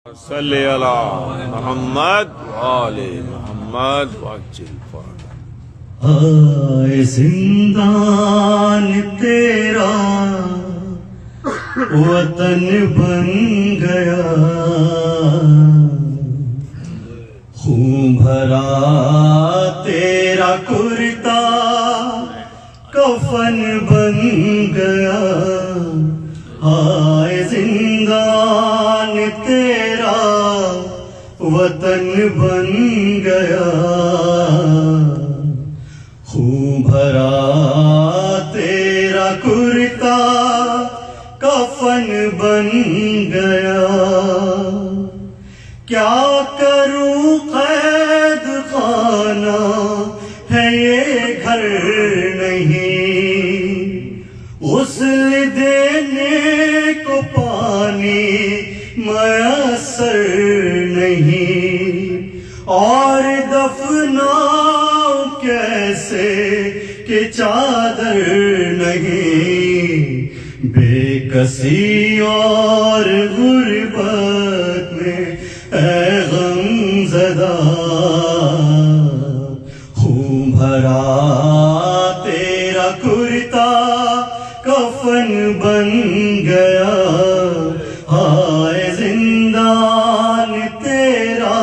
صلی علی محمد وآل محمد وعجل فرجہ۔ آئے زندان تیرا وطن بن گیا، خون بھرا تیرا کرتا کفن بن گیا۔ آئے زندان تیرا وطن بن گیا، خون بھرا تیرا کرتا کفن بن گیا۔ کیا کروں قید خانہ ہے یہ گھر نہیں، غسل دینے کو پانی میسر نہیں، اور دفناؤں کیسے کہ چادر نہیں۔ بے کسی اور غربت میں اے غم زدہ، خون بھرا تیرا کرتا کفن بن گیا۔ ہائے زندان تیرا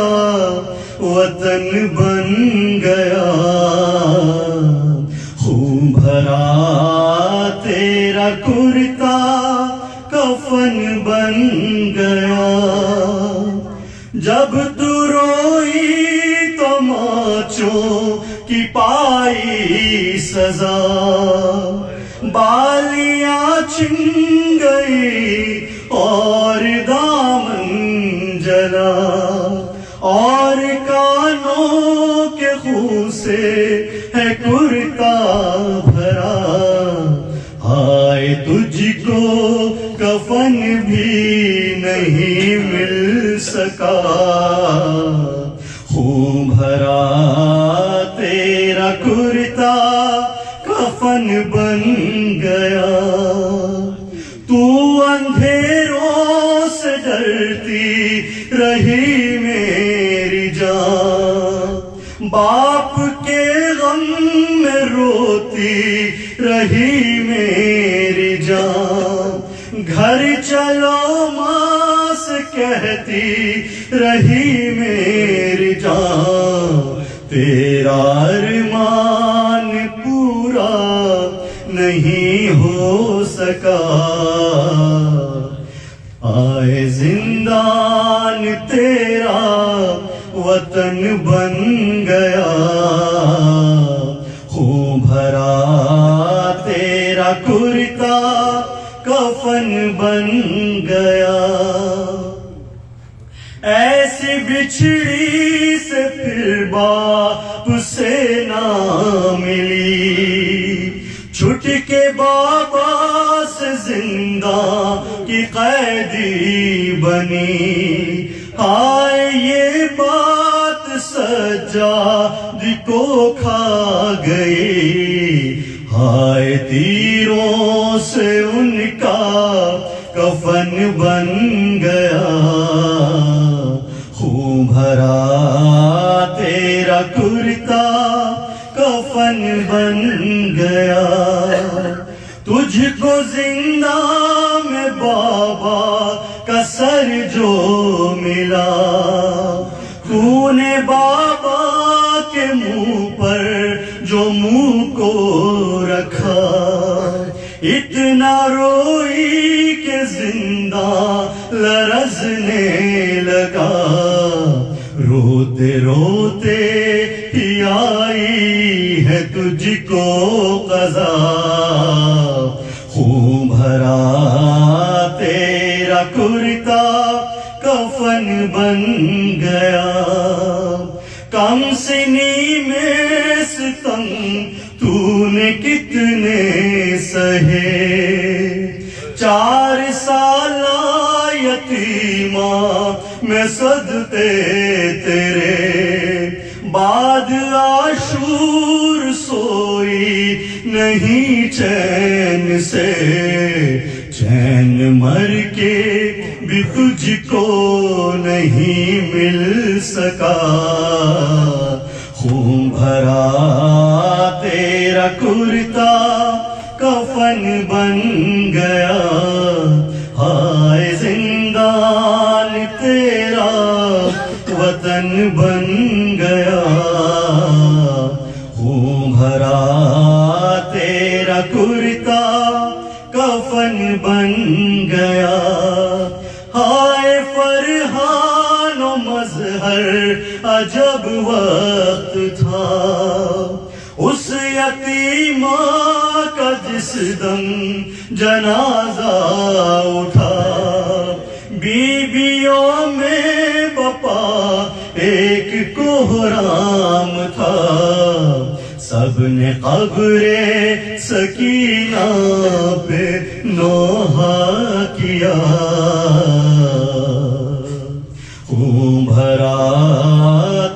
وطن بن گیا، خون بھرا تیرا کرتا کفن بن گیا۔ جب تو روئی تو ماچوں کی پائی سزا، بالیاں چھن گئی اور دامن جلا، اور کانوں کے خون سے ہے کرتا بھرا۔ ہائے تجھ کو کفن بھی نہیں مل سکا، خون بھرا تیرا کرتا کفن بن گیا۔ تو اندھیروں سے ڈرتی رہی میری جان، باپ کے غم میں روتی رہی میری جان، گھر چلو ماں سے کہتی رہی میری جان، تیرا ارمان پورا نہیں ہو سکا۔ آئے زندان تیرا وطن بن گیا، خون بھرا تیرا کرتا کفن بن گیا۔ ایسی بچھڑی سے پھر باپ سے نہ ملی، چھٹ کے بابا سے زندہ کی قیدی بنی۔ ہائے یہ بات سجاد کو کھا گئی، ہائے تیروں سے ان کا کفن بن گیا، خون بھرا تیرا کرتا کفن بن گیا۔ تجھ کو زندہ میں بابا کا سر جو ملا، تو نے بابا کے منہ پر جو منہ کو رکھا، اتنا روئی کہ زندہ لرزنے لگا، روتے روتے ہی آئی ہے تجھ کو قضا، خون بھرا تیرا کرتا کفن بن گیا۔ کم سنی میں ستم تو نے کتنے سہے، 4 سالہ یتیمہ میں صدقے تیرے، بعد عاشور سوئی نہیں چین سے، چین مر کے بھی تجھ کو نہیں مل سکا، خون بھرا تیرا کرتا کفن بن گیا، ہائے زندان تیرا وطن بن گیا، خون بھرا تیرا کرتا کفن بن گیا، ہائے فرحان و مظہر عجب وقت تھا، اس یتیمہ کا جس دم جنازہ اٹھا، بیویوں میں بپا ایک کوہرام تھا، سب نے قبر سکینہ پہ نوحہ کیا، خون بھرا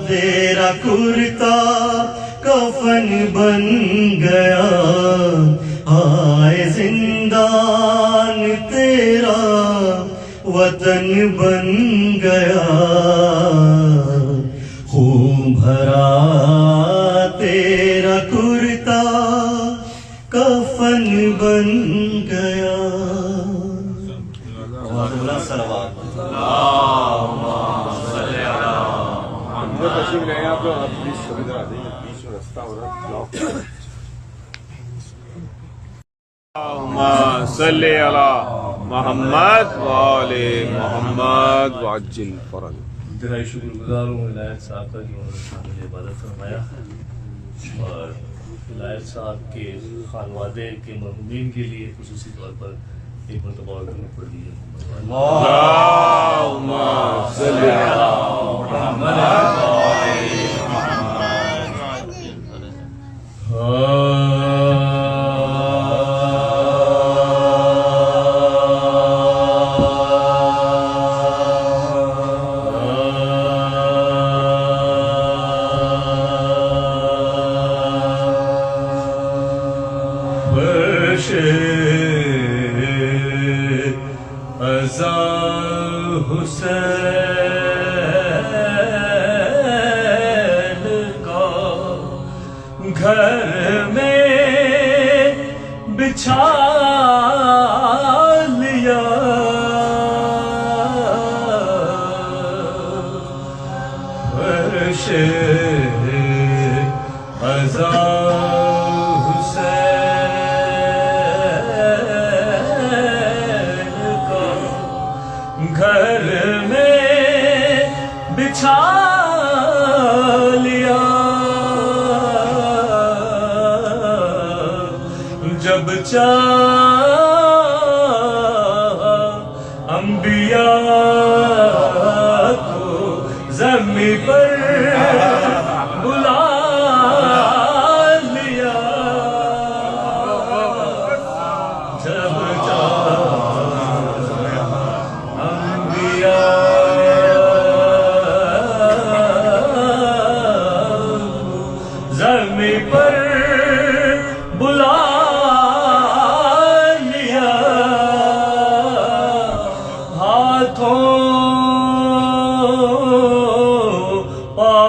تیرا کرتا کفن بن گیا، ہائے زندان تیرا وطن بن گیا، خون بھرا تیرا کرتا کفن بن گیا۔ تشریف لیں آپ لوگ، پلیز کبھی ادھر آ جائیے، بیچ میں رستہ ہو رہا بلاک۔ اللہم صلی علی محمد وآل محمد وعجل فرج۔ انتہائی شکر گزار ہوں ولایت صاحب کا جو انہوں نے شامل عبادت فرمایا، اور ولایت صاحب کے خانوادے کے مرحومین کے لیے خصوصی طور پر ایک مرتبہ اور درود پڑھ دیجیے۔ اللہم صلی علی محمد وآل محمد۔ گھر میں بچھا لیا، فرش عزا حسین کا گھر میں بچھا لیا، جب چاہا انبیاء کو زمین پر بلا لیا، جب چاہا انبیاء زمین پر بلا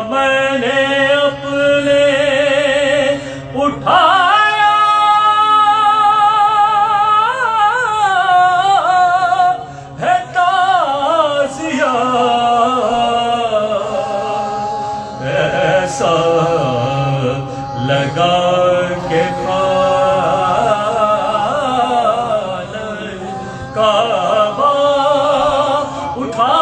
میں نے اپنے اٹھایا ہے تعزیہ، ایسا لگا کہ کعبہ اٹھا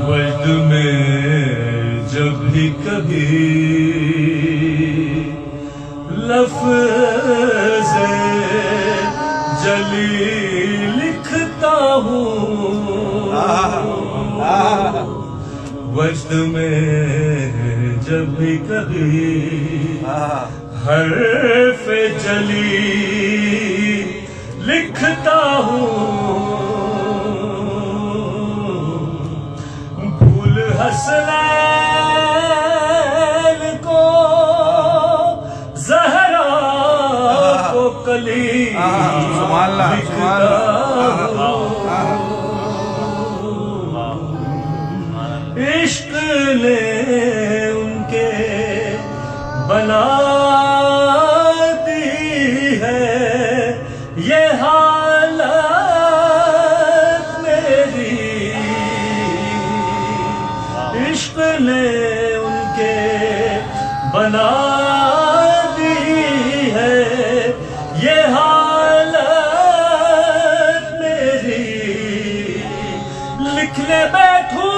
وجد میں جب بھی کبھی لفظ وجد میں جب بھی کبھی حرف جلی لکھتا ہوں پھول حسنین کو زہرا کو کلی لکھتا ہوں عشق نے ان کے بنا دی ہے یہ حالت میری عشق نے ان کے بنا دی ہے یہ حالت میری لکھنے بیٹھوں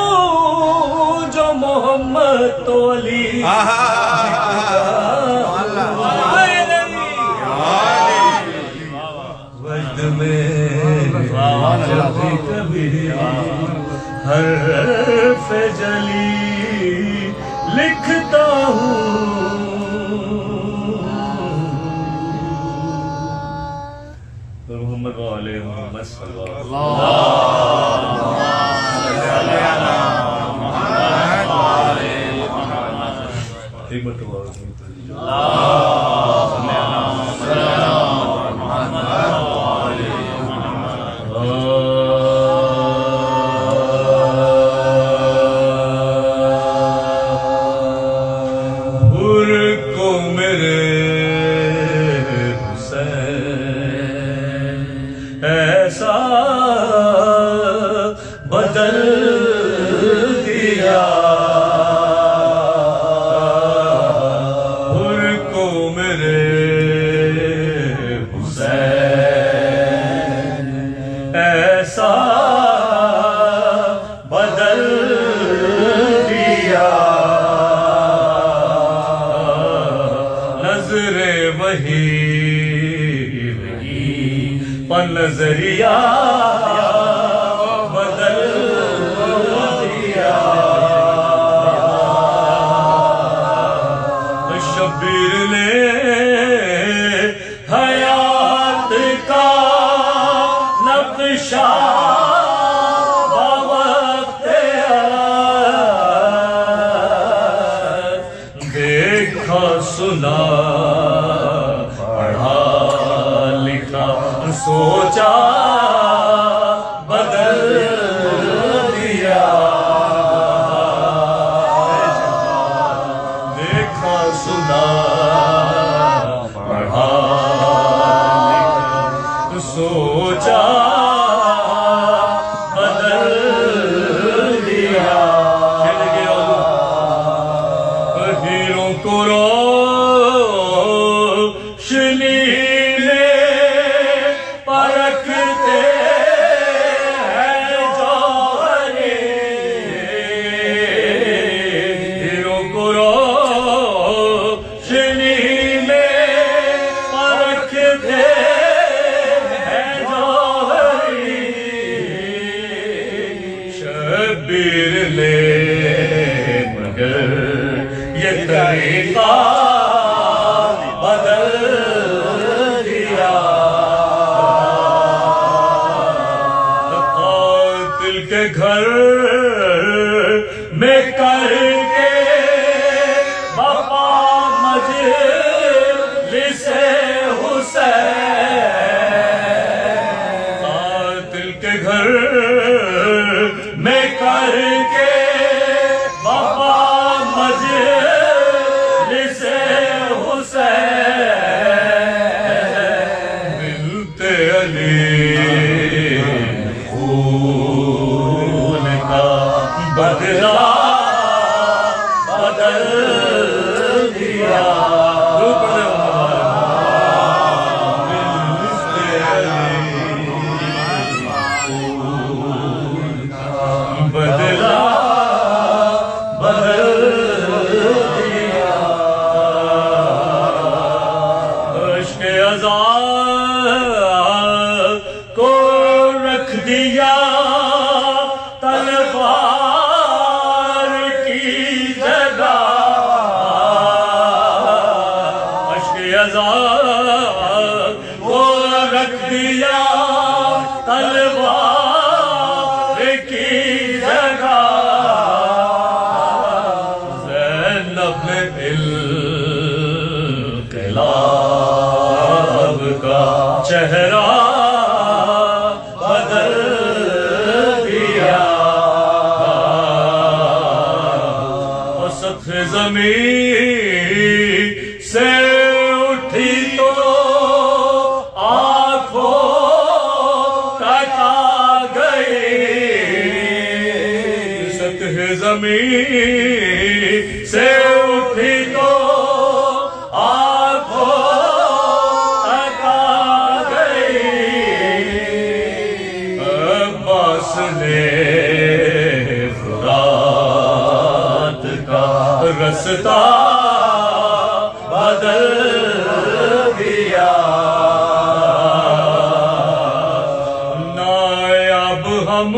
جو محمد تو علی وجد میں جب بھی کبھی حرف جلی لکھتا ہوں محمد وعلى محمد صلی اللہ ایک مرتبہ کو میرے حسین ایسا بدل دیا کو میرے حسین ایسا بدل دیا نظر وہی پر نظریہ بدل دیا شبیر نے حیات کا نقشہ دیکھا سنا پڑھا لکھا سوچا بدل دیا دیکھا سنا پڑھا لکھا سوچا بدل دیا ہیروں کو روشنی میں پرکھتے ہیں جوہرے ہیروں کو روشنی میں پرکھتے ہیں جوہرے شبیر لے مگر یہ طریقہ بدل دیا قاتل کے گھر میں کر کے بابا مجلس حسین قاتل کے گھر میں کر کے بابا مجلس حسین بنت علی خون کا بدلہ بدل دیا بنت علی خون کا بدلہ بدل دیا عشق عذاب کو رکھ دیا تلوار تلوار کی جگہ زینب نے انقلاب کا چہرہ بدل دیا اور سطح زمین سے اٹھی تو آنکھوں تک آ گئی سطح زمین سے اٹھی تو آنکھوں تک آ گئی عباس نے فرات کا رستہ بدل دیا نایاب ہم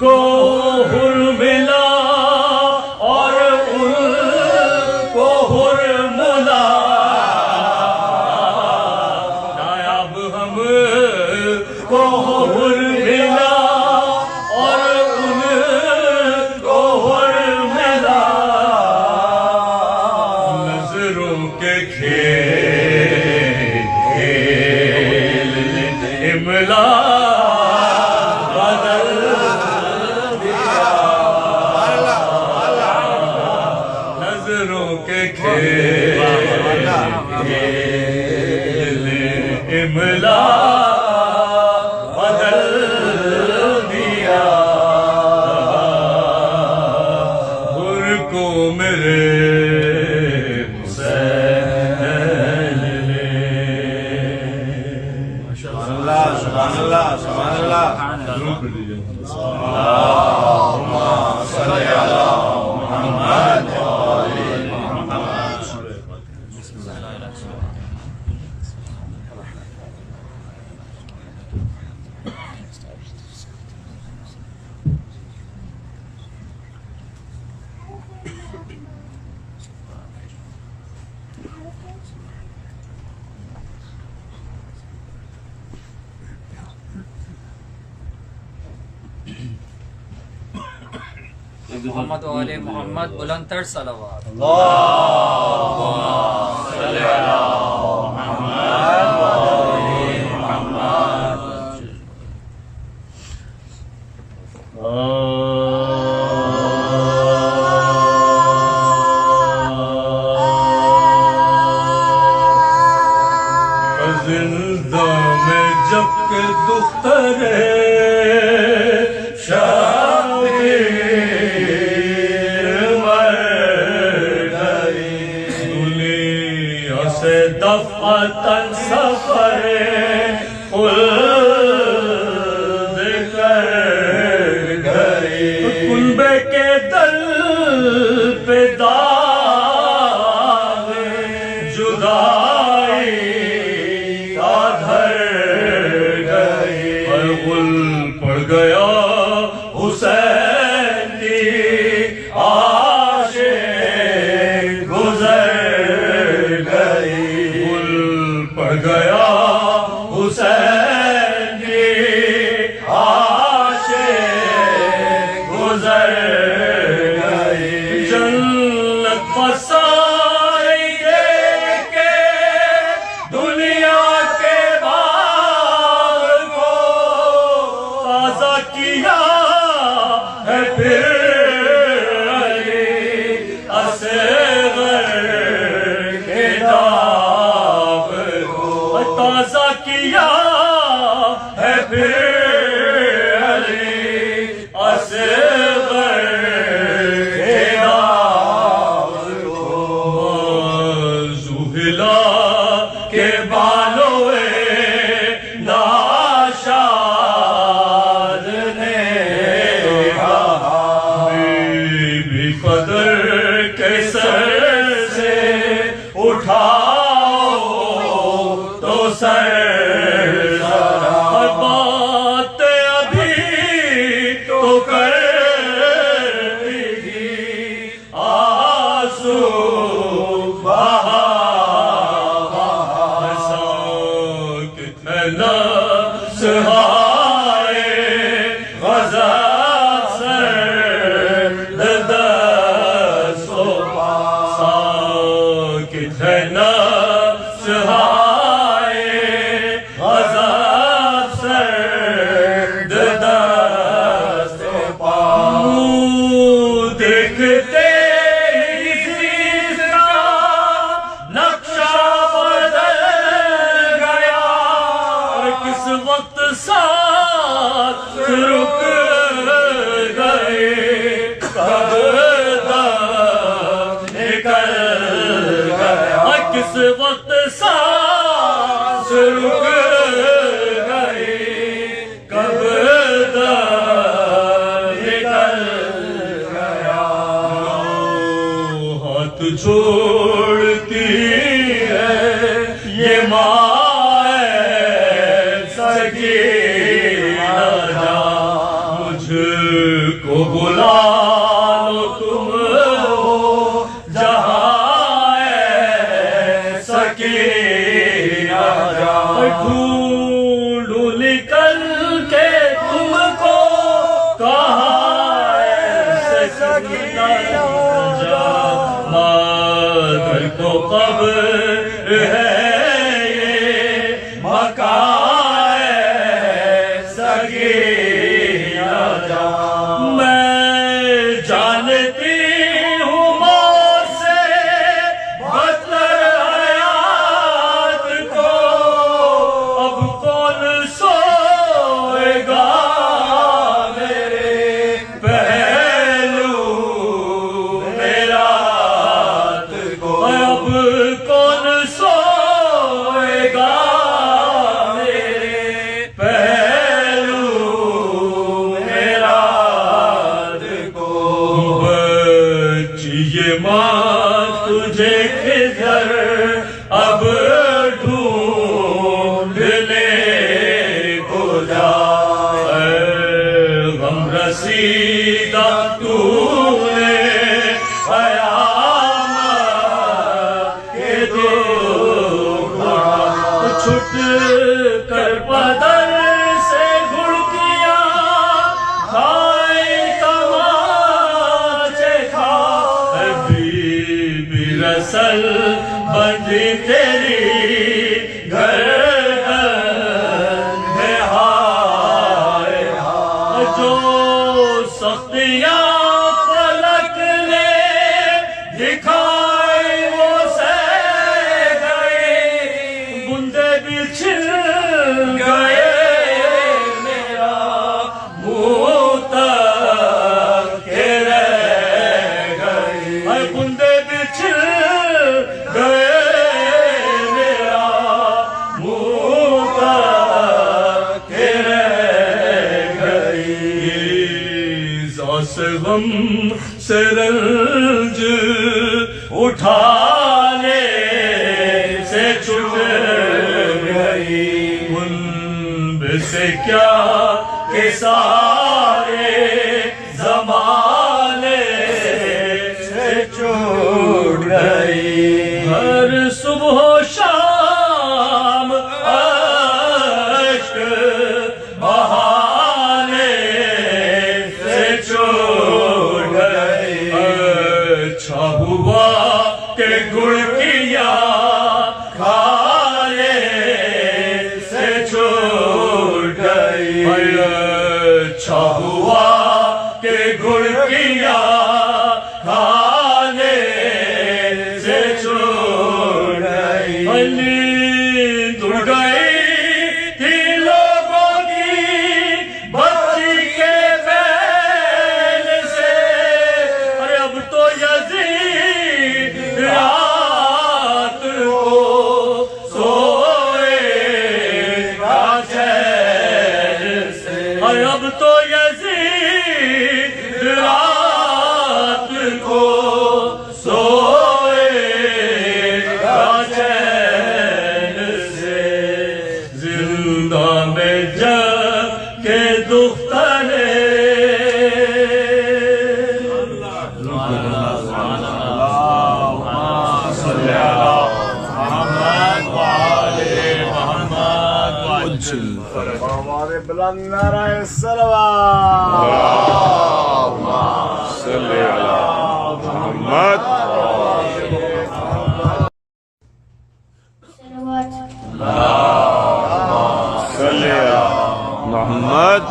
کو حر ملا اور ان کو حر ملا نایاب ہم کو حر ملا اور ان کو حر ملا نظروں کے کھیل املا بدل دیا نظروں کے کھیل املا بدل دیا گر کو میرے سبحان اللہ سبحان اللہ اللہم صلی علی محمد محمد و آل محمد بلندتر صلوات زندہ میں جب کہ دختر دفعتاً سفر خلد کر گئی کنبے کے دل پہ داغ جدائی کا دھر گئی پر غل پڑ گیا حسین کی عاشق گزر پڑ گیا حسین کی عاشق گزر گئی جنت بسائی دے کے دنیا کے باغ کو تازہ کیا ہے پھر علی اصغر کے داغ تازہ کیا ہے پھر علی اصغر کے داغ کو زہلا کے بالوں ناشاد نے کہا بی بی قدر کے سر سے اٹھاؤ تو سر رک گئے کب تک نکل گیا کس وقت سانس رک گئے کب تک نکل گیا ہاتھ چھوڑتی ہے یہ ماں کو بلا لو تم ہو جہاں سکینہ ڈھونڈو نکل کے تم کو کہاں سکینہ جا مادر کو قبر ہے یہ مکان سکینہ تجھے کدھر اب ڈھونڈنے کو جا غم رسیدہ تو نے قیامت کے دکھ چھٹ کر بدر سے گھڑکیاں کھائے تماچے کھا رسل بندی تیری گردن میں ہائے جو سختیاں فلک نے دکھائے وہ سہ گئے بندے بچھڑ گئے میرا منہ تک کے رہ گئے بندے بچھڑ گئے میرا منہ تک کے رہ گئی سے غم سے رنج اٹھانے سے چھٹ گئی منب سے کیا کہ سارے زمانے سے چھوٹ گئی ہر صبح و شام اشک بہانے سے چھوٹ گئی اچھا ہوا کہ گڑکیاں کھانے سے چھوٹ گئی اچھا ہوا کہ گڑکیاں کھانے سے چھوڑ گئی نیند اڑ گئی تھی لوگوں کی بچی کے بیل سے ارے اب تو یزید رات کو سوئے گا چین سے ارے اب تو یزید رات کو سوئے گا چین سے زندہ میں جب کے دخترے ہمارے بلند نعرہ صلوات صلی اللہ محمد صلی اللہ محمد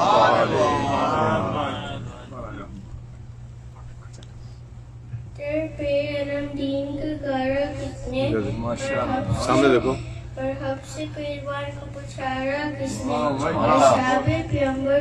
تیرے پہ علم دین کا گارا کس نے سامنے دیکھو اور حب سے پیروان کو پچھارا کس نے شاب پیغمبر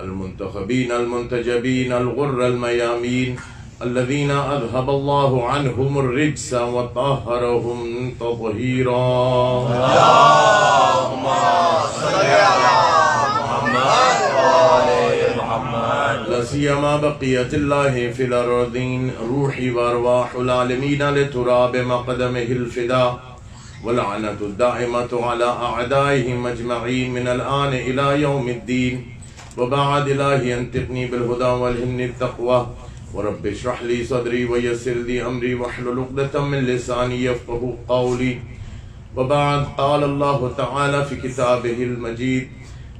المنتخبين المنتجبين الغر الميامين الذين أذهب الله عنهم الرجس وطهرهم تطهيرا. اللهم صل على محمد لا سيما بقية الله في الأرضين روحي وأرواح العالمين لتراب مقدمه الفداء واللعنة الدائمة على أعدائهم أجمعين من الآن إلى يوم الدين. وبعد إلهي أنطقني بالهدى والهمني التقوى ورب اشرح لي صدري ويسر لي أمري واحلل عقدة من لساني يفقه قولي. وبعد قال الله تعالى في كتابه المجيد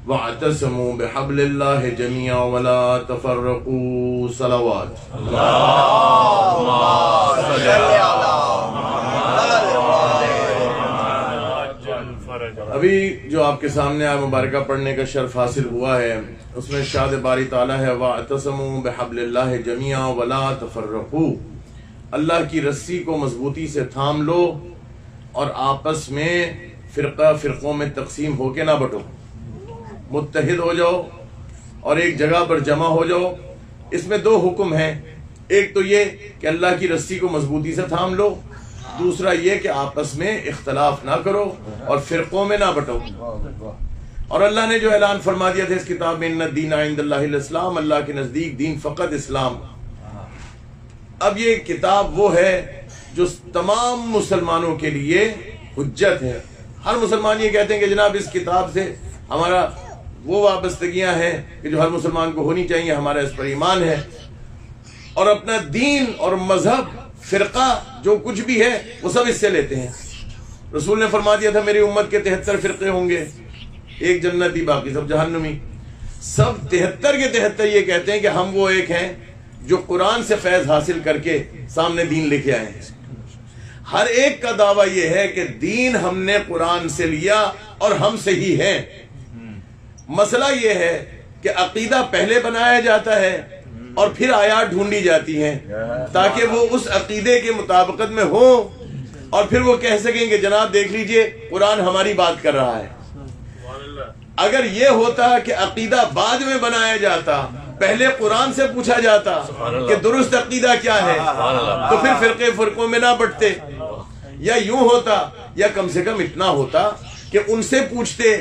واعتصموا بحبل الله جميعا ولا تفرقوا. صلوات. اللهم صل على ابھی جو آپ کے سامنے آیت مبارکہ پڑھنے کا شرف حاصل ہوا ہے اس میں ارشاد باری تعالیٰ ہے وَاعْتَصِمُوا بِحَبْلِ اللَّهِ جَمِيعًا وَلَا تَفَرَّقُوا، اللہ کی رسی کو مضبوطی سے تھام لو اور آپس میں فرقوں میں تقسیم ہو کے نہ بٹو، متحد ہو جاؤ اور ایک جگہ پر جمع ہو جاؤ۔ اس میں دو حکم ہیں، ایک تو یہ کہ اللہ کی رسی کو مضبوطی سے تھام لو، دوسرا یہ کہ آپس میں اختلاف نہ کرو اور فرقوں میں نہ بٹو۔ اور اللہ نے جو اعلان فرما دیا تھا اس کتاب میں ان الدین عند اللہ الاسلام، اللہ کے نزدیک دین فقط اسلام۔ اب یہ کتاب وہ ہے جو تمام مسلمانوں کے لیے حجت ہے۔ ہر مسلمان یہ کہتے ہیں کہ جناب اس کتاب سے ہمارا وہ وابستگیاں ہیں کہ جو ہر مسلمان کو ہونی چاہیے، ہمارا اس پر ایمان ہے، اور اپنا دین اور مذہب فرقہ جو کچھ بھی ہے وہ سب اس سے لیتے ہیں۔ رسول نے فرما دیا تھا میری امت کے 73 فرقے ہوں گے، ایک جنتی باقی سب جہنمی۔ سب 73 کے 73 یہ کہتے ہیں کہ ہم وہ ایک ہیں جو قرآن سے فیض حاصل کر کے سامنے دین لے کے آئے ہیں۔ ہر ایک کا دعویٰ یہ ہے کہ دین ہم نے قرآن سے لیا اور ہم سے ہی ہے۔ مسئلہ یہ ہے کہ عقیدہ پہلے بنایا جاتا ہے اور پھر آیات ڈھونڈی جاتی ہیں تاکہ وہ اس عقیدے کے مطابقت میں ہو، اور پھر وہ کہہ سکیں کہ جناب دیکھ لیجئے قرآن ہماری بات کر رہا ہے۔ اگر یہ ہوتا کہ عقیدہ بعد میں بنایا جاتا، پہلے قرآن سے پوچھا جاتا کہ درست عقیدہ کیا ہے، تو پھر فرقوں میں نہ بٹتے، یا یوں ہوتا، یا کم سے کم اتنا ہوتا کہ ان سے پوچھتے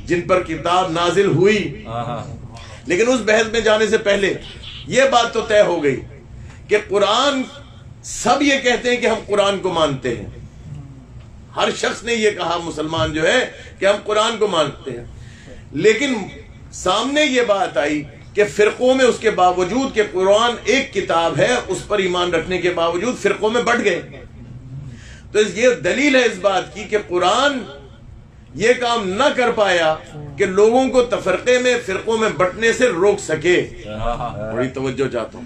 جن پر کتاب نازل ہوئی۔ لیکن اس بحث میں جانے سے پہلے یہ بات تو طے ہو گئی کہ قرآن، سب یہ کہتے ہیں کہ ہم قرآن کو مانتے ہیں، ہر شخص نے یہ کہا مسلمان جو ہے کہ ہم قرآن کو مانتے ہیں، لیکن سامنے یہ بات آئی کہ فرقوں میں اس کے باوجود کہ قرآن ایک کتاب ہے اس پر ایمان رکھنے کے باوجود فرقوں میں بٹ گئے۔ تو یہ دلیل ہے اس بات کی کہ قرآن یہ کام نہ کر پایا کہ لوگوں کو تفرقے میں فرقوں میں بٹنے سے روک سکے۔ بڑی توجہ چاہتا ہوں۔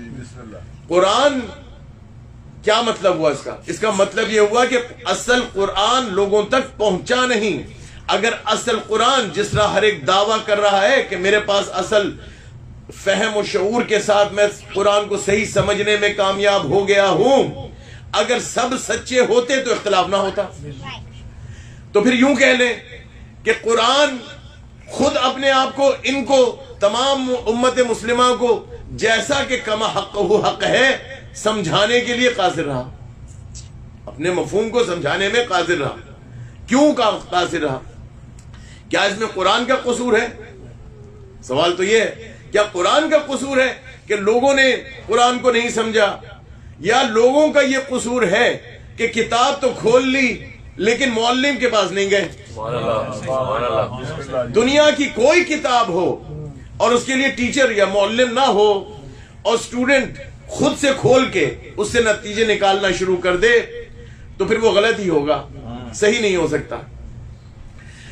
قرآن کیا مطلب ہوا اس کا مطلب یہ ہوا کہ اصل قرآن لوگوں تک پہنچا نہیں۔ اگر اصل قرآن جس طرح ہر ایک دعویٰ کر رہا ہے کہ میرے پاس اصل فہم و شعور کے ساتھ میں قرآن کو صحیح سمجھنے میں کامیاب ہو گیا ہوں، اگر سب سچے ہوتے تو اختلاف نہ ہوتا۔ تو پھر یوں کہہ لیں کہ قرآن خود اپنے آپ کو، ان کو، تمام امت مسلمہ کو جیسا کہ کما حق ہے سمجھانے کے لیے قاصر رہا، اپنے مفہوم کو سمجھانے میں قاصر رہا۔ کیوں قاصر رہا؟ کیا اس میں قرآن کا قصور ہے؟ سوال تو یہ ہے، کیا قرآن کا قصور ہے کہ لوگوں نے قرآن کو نہیں سمجھا، یا لوگوں کا یہ قصور ہے کہ کتاب تو کھول لی لیکن معلم کے پاس نہیں گئے؟ دنیا کی کوئی کتاب ہو اور اس کے لیے ٹیچر یا معلم نہ ہو، اور اسٹوڈنٹ خود سے کھول کے اس سے نتیجے نکالنا شروع کر دے، تو پھر وہ غلط ہی ہوگا، صحیح نہیں ہو سکتا۔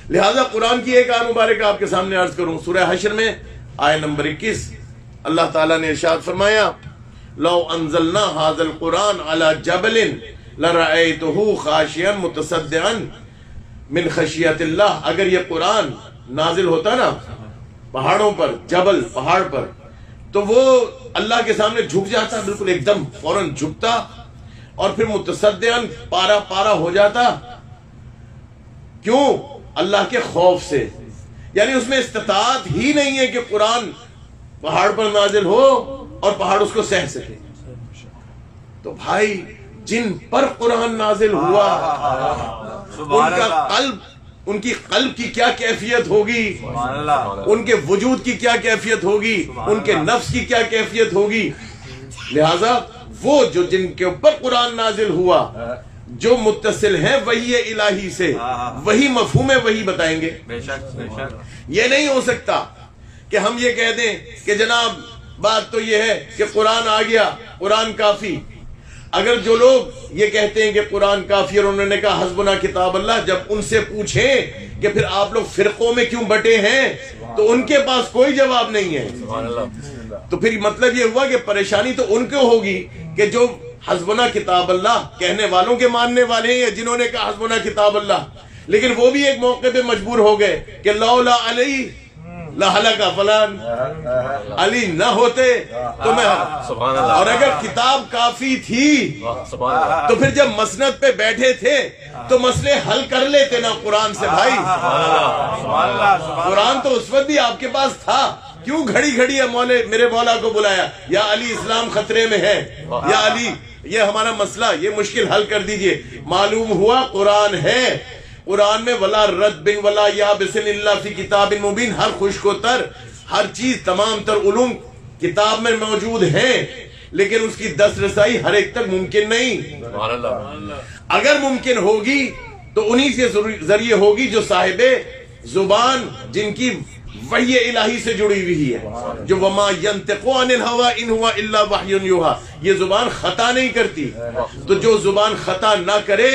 لہذا قرآن کی ایک آیت مبارک آپ کے سامنے عرض کروں، سورہ حشر میں آیت نمبر 21، اللہ تعالیٰ نے ارشاد فرمایا لو انزلنا هذا القرآن على جبل لرأيته خاشعا متصدعا من خشیت اللہ۔ اگر یہ قرآن نازل ہوتا نا پہاڑوں پر، جبل پہاڑ پر، تو وہ اللہ کے سامنے جھک جاتا، بالکل ایک دم فوراً جھکتا، اور پھر متصدعا پارا پارا ہو جاتا۔ کیوں؟ اللہ کے خوف سے، یعنی اس میں استطاعت ہی نہیں ہے کہ قرآن پہاڑ پر نازل ہو اور پہاڑ اس کو سہ سکے۔ تو بھائی جن پر قرآن نازل ہوا ان کا قلب، ان کی قلب کی کیا کیفیت ہوگی، ان کے وجود کی کیا کیفیت ہوگی، ان کے نفس کی کیا کیفیت ہوگی۔ لہذا وہ جو جن کے اوپر قرآن نازل ہوا، جو متصل ہیں وحی الہی سے، وہی مفہوم ہے وہی بتائیں گے۔ یہ نہیں ہو سکتا کہ ہم یہ کہہ دیں کہ جناب بات تو یہ ہے کہ قرآن آ گیا، قرآن کافی۔ اگر جو لوگ یہ کہتے ہیں کہ قرآن کافی اور انہوں نے کہا حسبنا کتاب اللہ، جب ان سے پوچھیں کہ پھر آپ لوگ فرقوں میں کیوں بٹے ہیں تو ان کے پاس کوئی جواب نہیں ہے۔ تو پھر مطلب یہ ہوا کہ پریشانی تو ان کو ہوگی کہ جو حسبنا کتاب اللہ کہنے والوں کے ماننے والے ہیں، یا جنہوں نے کہا حسبنا کتاب اللہ۔ لیکن وہ بھی ایک موقع پہ مجبور ہو گئے کہ لولا علی لہلک فلان، علی نہ ہوتے تو میں، سبحان اللہ، اور اگر کتاب کافی تھی سبحان اللہ، تو پھر جب مسند پہ بیٹھے تھے تو مسئلے حل کر لیتے نا قرآن سے بھائی. قرآن تو اس وقت بھی آپ کے پاس تھا، کیوں گھڑی گھڑی ہے میرے مولا کو بلایا، یا علی اسلام خطرے میں ہے، یا علی یہ ہمارا مسئلہ، یہ مشکل حل کر دیجئے. معلوم ہوا قرآن ہے، قرآن میں ولا رد ولا یابس الا فی کتاب مبین، ہر خشک و تر، ہر چیز، تمام تر علوم کتاب میں موجود ہیں، لیکن اس کی دست رسائی ہر ایک تک ممکن نہیں. سبحان اللہ، اگر ممکن ہوگی تو انہی سے ذریعے ہوگی جو صاحب زبان، جن کی وحی الہی سے جڑی ہوئی ہے، جو وما ینطق عن الہوی ان ہوا الا وحی یوحی، یہ زبان خطا نہیں کرتی. تو جو زبان خطا نہ کرے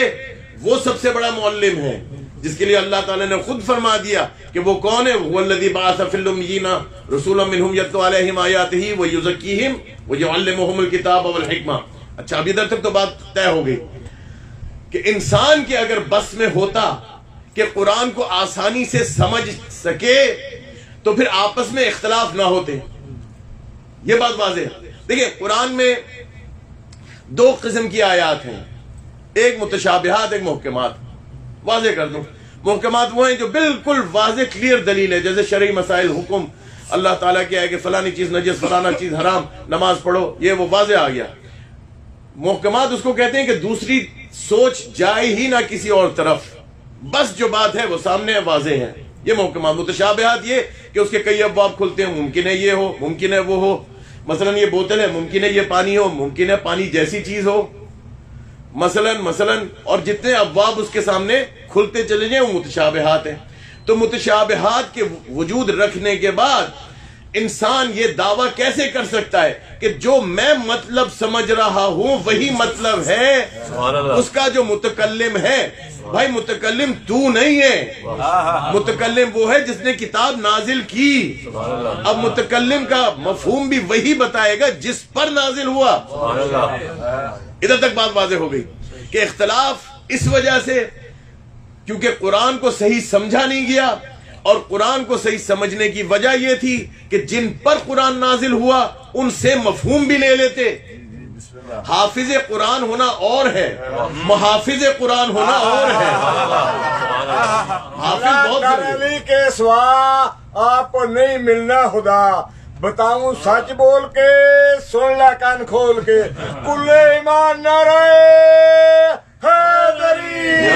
وہ سب سے بڑا معلم ہے، جس کے لیے اللہ تعالیٰ نے خود فرما دیا کہ وہ کون ہے. هو الذی بعث فی الامیین رسولا منہم یتلو علیہم آیاتہ ویزکیہم ویعلمہم الکتاب والحکمہ. اچھا، اب ادھر تک تو بات طے ہو گئی کہ انسان کے اگر بس میں ہوتا کہ قرآن کو آسانی سے سمجھ سکے تو پھر آپس میں اختلاف نہ ہوتے. یہ بات واضح ہے. دیکھیں، قرآن میں دو قسم کی آیات ہیں، ایک متشابہات، ایک محکمات. واضح کر دوں، محکمات وہ ہیں جو بالکل واضح کلیئر دلیل ہے، جیسے شرعی مسائل، حکم اللہ تعالیٰ کیا ہے کہ فلانی چیز نجس، فلانا چیز حرام، نماز پڑھو، یہ وہ واضح آ گیا. محکمات اس کو کہتے ہیں کہ دوسری سوچ جائے ہی نہ کسی اور طرف، بس جو بات ہے وہ سامنے واضح ہے، یہ محکمات. متشابہات یہ کہ اس کے کئی ابواب کھلتے ہیں، ممکن ہے یہ ہو، ممکن ہے وہ ہو. مثلا یہ بوتل ہے، ممکن ہے یہ پانی ہو، ممکن ہے پانی جیسی چیز ہو، مثلا اور جتنے ابواب اس کے سامنے کھلتے چلے جائیں وہ متشابہات ہیں. تو متشابہات کے وجود رکھنے کے بعد انسان یہ دعویٰ کیسے کر سکتا ہے کہ جو میں مطلب سمجھ رہا ہوں وہی مطلب ہے اس کا جو متکلم ہے. بھائی متکلم تو نہیں ہے، متکلم وہ ہے جس نے کتاب نازل کی. اب متکلم کا مفہوم بھی وہی بتائے گا جس پر نازل ہوا. ادھر تک بات واضح ہو گئی کہ اختلاف اس وجہ سے کیونکہ قرآن کو صحیح سمجھا نہیں گیا، اور قرآن کو صحیح سمجھنے کی وجہ یہ تھی کہ جن پر قرآن نازل ہوا ان سے مفہوم بھی لے لیتے. حافظ قرآن ہونا اور ہے، محافظ قرآن ہونا اور ہے. حافظ بہت علی کے سوا آپ کو نہیں ملنا خدا. بتاؤں سچ بول کے، سن لا کان کھول کے، کل ایمان نہ رہے حیدری.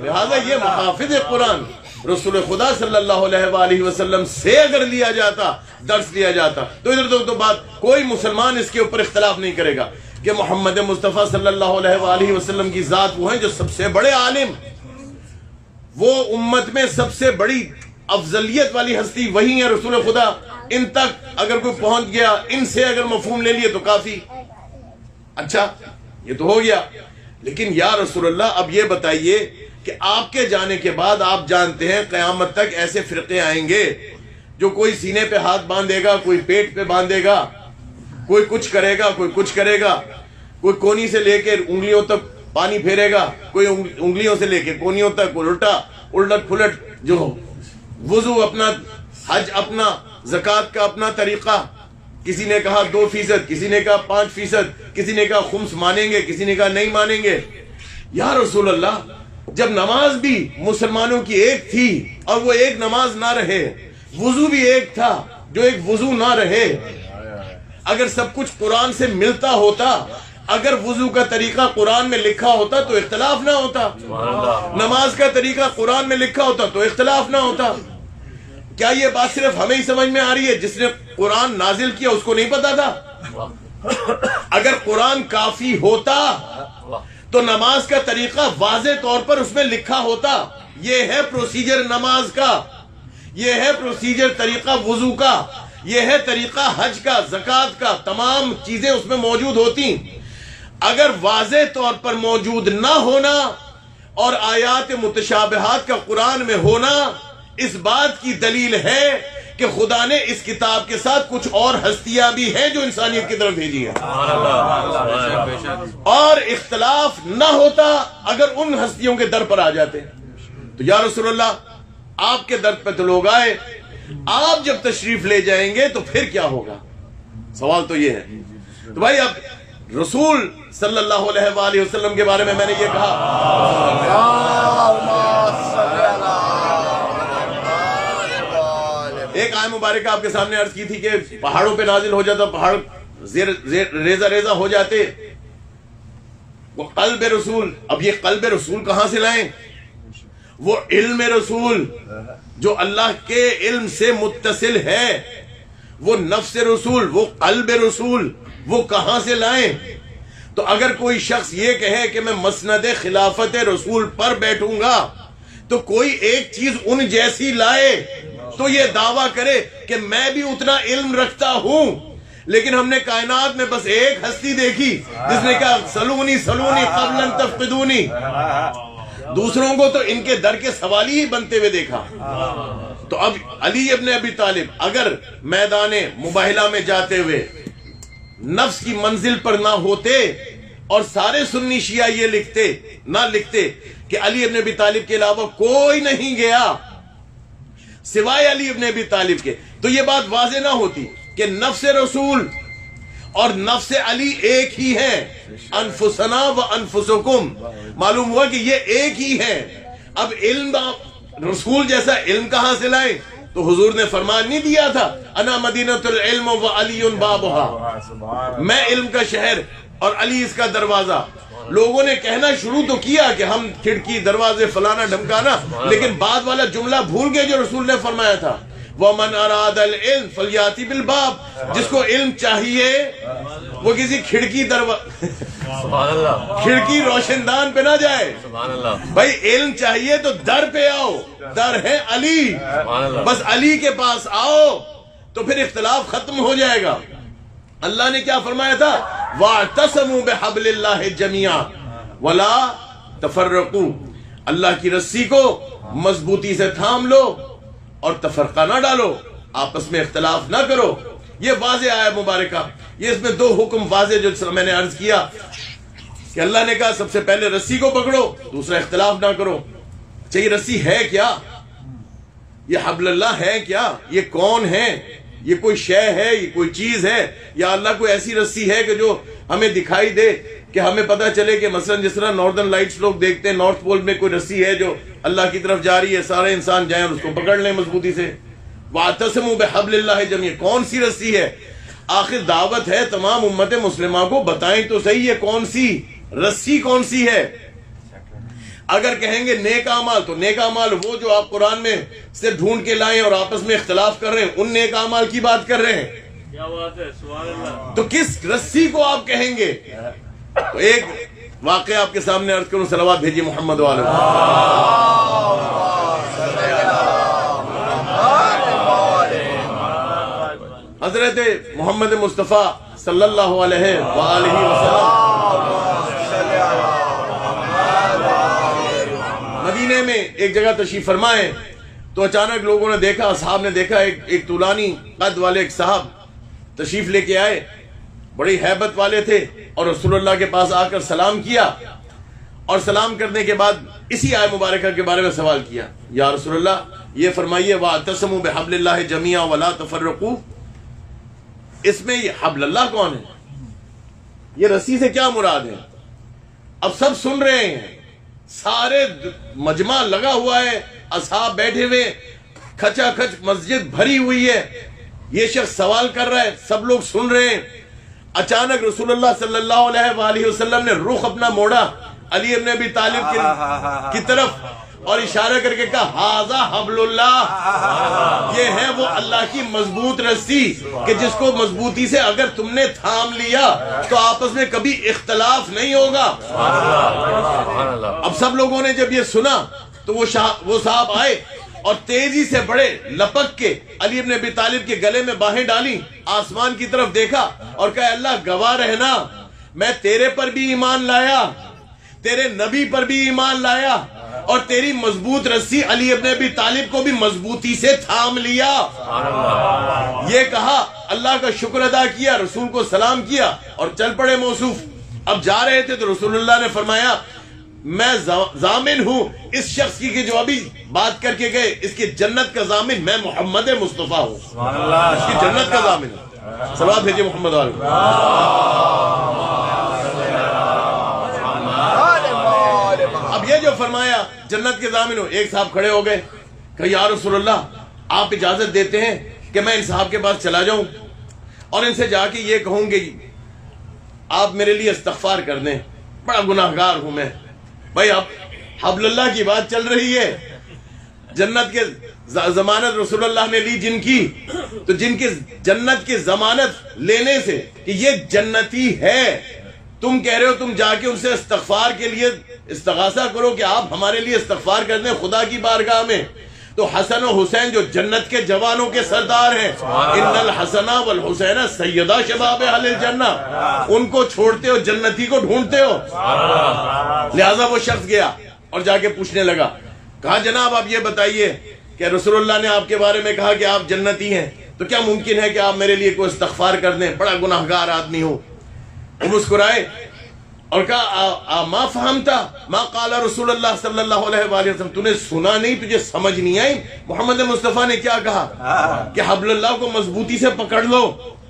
لہذا یہ محافظ قرآن رسول خدا صلی اللہ علیہ وآلہ وسلم سے اگر لیا جاتا، درس لیا جاتا، تو ادھر تو بات کوئی مسلمان اس کے اوپر اختلاف نہیں کرے گا کہ محمد مصطفیٰ صلی اللہ علیہ وآلہ وسلم کی ذات وہ ہیں جو سب سے بڑے عالم، وہ امت میں سب سے بڑی افضلیت والی ہستی وہی ہے رسول خدا. ان تک اگر کوئی پہنچ گیا، ان سے اگر مفہوم لے لیے تو کافی. اچھا یہ تو ہو گیا، لیکن یا رسول اللہ اب یہ بتائیے کہ آپ کے جانے کے بعد آپ جانتے ہیں قیامت تک ایسے فرقے آئیں گے جو کوئی سینے پہ ہاتھ باندھے گا، کوئی پیٹ پہ باندھے گا، کوئی کچھ کرے گا، کوئی کچھ کرے گا، کوئی کونی سے لے کے انگلیوں تک پانی پھیرے گا، کوئی انگلیوں سے لے کے کونیوں تک، کوئی الٹ پھلٹ، جو وضو اپنا، حج اپنا، زکوٰۃ کا اپنا طریقہ. کسی نے کہا 2%، کسی نے کہا 5%، کسی نے کہا خمس مانیں گے، کسی نے کہا نہیں مانیں گے. یا رسول اللہ جب نماز بھی مسلمانوں کی ایک تھی اور وہ ایک نماز نہ رہے، وضو بھی ایک تھا جو ایک وضو نہ رہے، اگر سب کچھ قرآن سے ملتا ہوتا، اگر وضو کا طریقہ قرآن میں لکھا ہوتا تو اختلاف نہ ہوتا، نماز کا طریقہ قرآن میں لکھا ہوتا تو اختلاف نہ ہوتا. کیا یہ بات صرف ہمیں ہی سمجھ میں آ رہی ہے؟ جس نے قرآن نازل کیا اس کو نہیں پتا تھا؟ اگر قرآن کافی ہوتا تو نماز کا طریقہ واضح طور پر اس میں لکھا ہوتا. یہ ہے پروسیجر نماز کا، یہ ہے پروسیجر طریقہ وضو کا، یہ ہے طریقہ حج کا، زکوٰۃ کا، تمام چیزیں اس میں موجود ہوتی. اگر واضح طور پر موجود نہ ہونا اور آیات متشابہات کا قرآن میں ہونا اس بات کی دلیل ہے کہ خدا نے اس کتاب کے ساتھ کچھ اور ہستیاں بھی ہیں جو انسانیت کی طرف بھیجی ہیں، اور اختلاف نہ ہوتا اگر ان ہستیوں کے در پر آ جاتے. تو یا رسول اللہ آپ کے در پہ تو لوگ آئے، آپ جب تشریف لے جائیں گے تو پھر کیا ہوگا؟ سوال تو یہ ہے. تو بھائی اب رسول صلی اللہ علیہ وآلہ وسلم کے بارے میں نے یہ کہا، ایک آیت مبارکہ آپ کے سامنے عرض کی تھی کہ پہاڑوں پہ نازل ہو جاتا، پہاڑ ریزہ ریزہ ہو جاتے. وہ قلب رسول، اب یہ قلب رسول کہاں سے لائیں؟ وہ علم رسول جو اللہ کے علم سے متصل ہے، وہ نفس رسول، وہ قلب رسول، وہ کہاں سے لائیں؟ تو اگر کوئی شخص یہ کہے کہ میں مسند خلافت رسول پر بیٹھوں گا تو کوئی ایک چیز ان جیسی لائے تو یہ دعویٰ کرے کہ میں بھی اتنا علم رکھتا ہوں، لیکن ہم نے کائنات میں بس ایک ہستی دیکھی جس نے کہا سلونی سلونی قبل ان تفقدونی، دوسروں کو تو ان کے در کے سوالی ہی بنتے ہوئے دیکھا. تو اب علی ابن ابی طالب اگر میدان مباہلہ میں جاتے ہوئے نفس کی منزل پر نہ ہوتے اور سارے سنی شیعہ یہ نہ لکھتے کہ علی ابن ابی طالب کے علاوہ کوئی نہیں گیا سوائے علی ابن ابی طالب کے، تو یہ بات واضح نہ ہوتی کہ نفس رسول اور نفس علی ایک ہی ہیں. انفسنا و انفسکم، معلوم ہوا کہ یہ ایک ہی ہیں. اب علم رسول جیسا علم کہاں سے لائیں؟ تو حضور نے فرمان نہیں دیا تھا انا مدینۃ العلم و علی بابھا، میں علم کا شہر اور علی اس کا دروازہ. لوگوں نے کہنا شروع تو کیا کہ ہم کھڑکی دروازے فلانا ڈھمکانا، لیکن بعد والا جملہ بھول گئے جو رسول نے فرمایا تھا وَمَنْ أَرَادَ الْعِلْمِ فَلْيَأْتِ بِالْبَابِ، جس کو علم چاہیے وہ کسی کھڑکی روشن دان پہ نہ جائے. بھائی علم چاہیے تو در پہ آؤ، در ہے علی، بس علی کے پاس آؤ تو پھر اختلاف ختم ہو جائے گا. اللہ نے کیا فرمایا تھا؟ وَاعْتَصِمُوا بِحَبْلِ اللَّهِ جَمِيعًا وَلَا تَفَرَّقُوا، اللہ کی رسی کو مضبوطی سے تھام لو اور تفرقہ نہ ڈالو، آپس میں اختلاف نہ کرو. یہ واضح آیا مبارکہ، یہ اس میں دو حکم واضح جو میں نے عرض کیا کہ اللہ نے کہا سب سے پہلے رسی کو پکڑو، دوسرا اختلاف نہ کرو. اچھا یہ رسی ہے کیا؟ یہ حبل اللہ ہے کیا؟ یہ کون ہے؟ یہ کوئی شے ہے؟ یہ کوئی چیز ہے؟ یا اللہ کوئی ایسی رسی ہے کہ جو ہمیں دکھائی دے کہ ہمیں پتہ چلے کہ مثلا جس طرح ناردرن لائٹس لوگ دیکھتے ہیں، نارتھ پول میں کوئی رسی ہے جو اللہ کی طرف جاری ہے، سارے انسان جائیں اور اس کو پکڑ لیں مضبوطی سے. وَاعْتَصِمُوا بِحَبْلِ اللَّهِ جَمِيعًا، کون سی رسی ہے؟ آخر دعوت ہے تمام امت مسلمہ کو بتائیں تو صحیح یہ کون سی رسی کون سی ہے. اگر کہیں گے نیک اعمال تو نیک اعمال وہ جو آپ قرآن میں سے ڈھونڈ کے لائیں اور آپس میں اختلاف کر رہے ہیں، ان نیک اعمال کی بات کر رہے ہیں. کیا بات ہے، سبحان اللہ. تو کس رسی کو آپ کہیں گے؟ تو ایک واقعہ آپ کے سامنے عرض کروں، صلوات بھیجیے محمد والے. حضرت محمد مصطفیٰ صلی اللہ علیہ وآلہ وسلم مدینے میں ایک جگہ تشریف فرمائے تو اچانک لوگوں نے دیکھا، اصحاب نے دیکھا، ایک طولانی قد والے ایک صاحب تشریف لے کے آئے، بڑی ہیبت والے تھے، اور رسول اللہ کے پاس آ کر سلام کیا، اور سلام کرنے کے بعد اسی آیت مبارکہ کے بارے میں سوال کیا، یا رسول اللہ یہ فرمائیے وَاعْتَصِمُوا بِحَبْلِ اللَّهِ جَمِيعًا وَلَا تَفَرَّقُوا، اس میں یہ حبل اللہ کون ہے؟ یہ رسی سے کیا مراد ہے؟ اب سب سن رہے ہیں، سارے مجمع لگا ہوا ہے، اصحاب بیٹھے ہوئے، کھچا کھچ مسجد بھری ہوئی ہے، یہ شخص سوال کر رہا ہے، سب لوگ سن رہے ہیں. اچانک رسول اللہ صلی اللہ علیہ وآلہ وسلم نے رخ اپنا موڑا علی ابن ابی طالب کی طرف اور اشارہ کر کے کہا ھذا حبل اللہ، یہ ہے وہ اللہ کی مضبوط رسی کہ جس کو مضبوطی سے اگر تم نے تھام لیا تو آپس میں کبھی اختلاف نہیں ہوگا. اب سب لوگوں نے جب یہ سنا تو وہ صاحب آئے اور تیزی سے بڑے لپک کے علی ابن ابی طالب کے گلے میں باہیں ڈالی، آسمان کی طرف دیکھا اور کہا اللہ گواہ رہنا میں تیرے پر بھی ایمان لایا، تیرے نبی پر بھی ایمان لایا، اور تیری مضبوط رسی علی ابن ابی طالب کو بھی مضبوطی سے تھام لیا. یہ کہا, اللہ کا شکر ادا کیا, رسول کو سلام کیا اور چل پڑے موصوف. اب جا رہے تھے تو رسول اللہ نے فرمایا میں ضامن ہوں اس شخص کی کہ جو ابھی بات کر کے گئے, اس کی جنت کا ضامن میں محمد مصطفیٰ ہوں. اس کی جنت کا ضامن ہوں. صلوات بھیجیے محمد والے. اب یہ جو فرمایا جنت کے ضامن ہو, ایک صاحب کھڑے ہو گئے کہ یا رسول اللہ آپ اجازت دیتے ہیں کہ میں ان صاحب کے پاس چلا جاؤں اور ان سے جا کے یہ کہوں گی آپ میرے لیے استغفار کر دیں, بڑا گناہگار ہوں میں. بھائی اب حبل اللہ کی بات چل رہی ہے, جنت کے ضمانت رسول اللہ نے لی جن کی, تو جن کی جنت کی ضمانت لینے سے کہ یہ جنتی ہے, تم کہہ رہے ہو تم جا کے ان سے استغفار کے لیے استغاثہ کرو کہ آپ ہمارے لیے استغفار کر دیں خدا کی بارگاہ میں. تو حسن و حسین جو جنت کے جوانوں کے سردار ہیں, ان الحسن والحسین سیدہ شباب اہل الجنہ, ان کو چھوڑتے ہو, جنتی کو ڈھونڈتے ہو. لہذا وہ شخص گیا اور جا کے پوچھنے لگا, کہا جناب آپ یہ بتائیے کہ رسول اللہ نے آپ کے بارے میں کہا کہ آپ جنتی ہیں, تو کیا ممکن ہے کہ آپ میرے لیے کوئی استغفار کر دیں, بڑا گناہگار آدمی ہوں. وہ مسکرائے اور کہا ما فہمتا ما قال رسول اللہ صلی اللہ علیہ وآلہ وسلم, تو نے سنا نہیں, تجھے سمجھ نہیں آئی محمد مصطفیٰ نے کیا کہا کہ حبل اللہ کو مضبوطی سے پکڑ لو,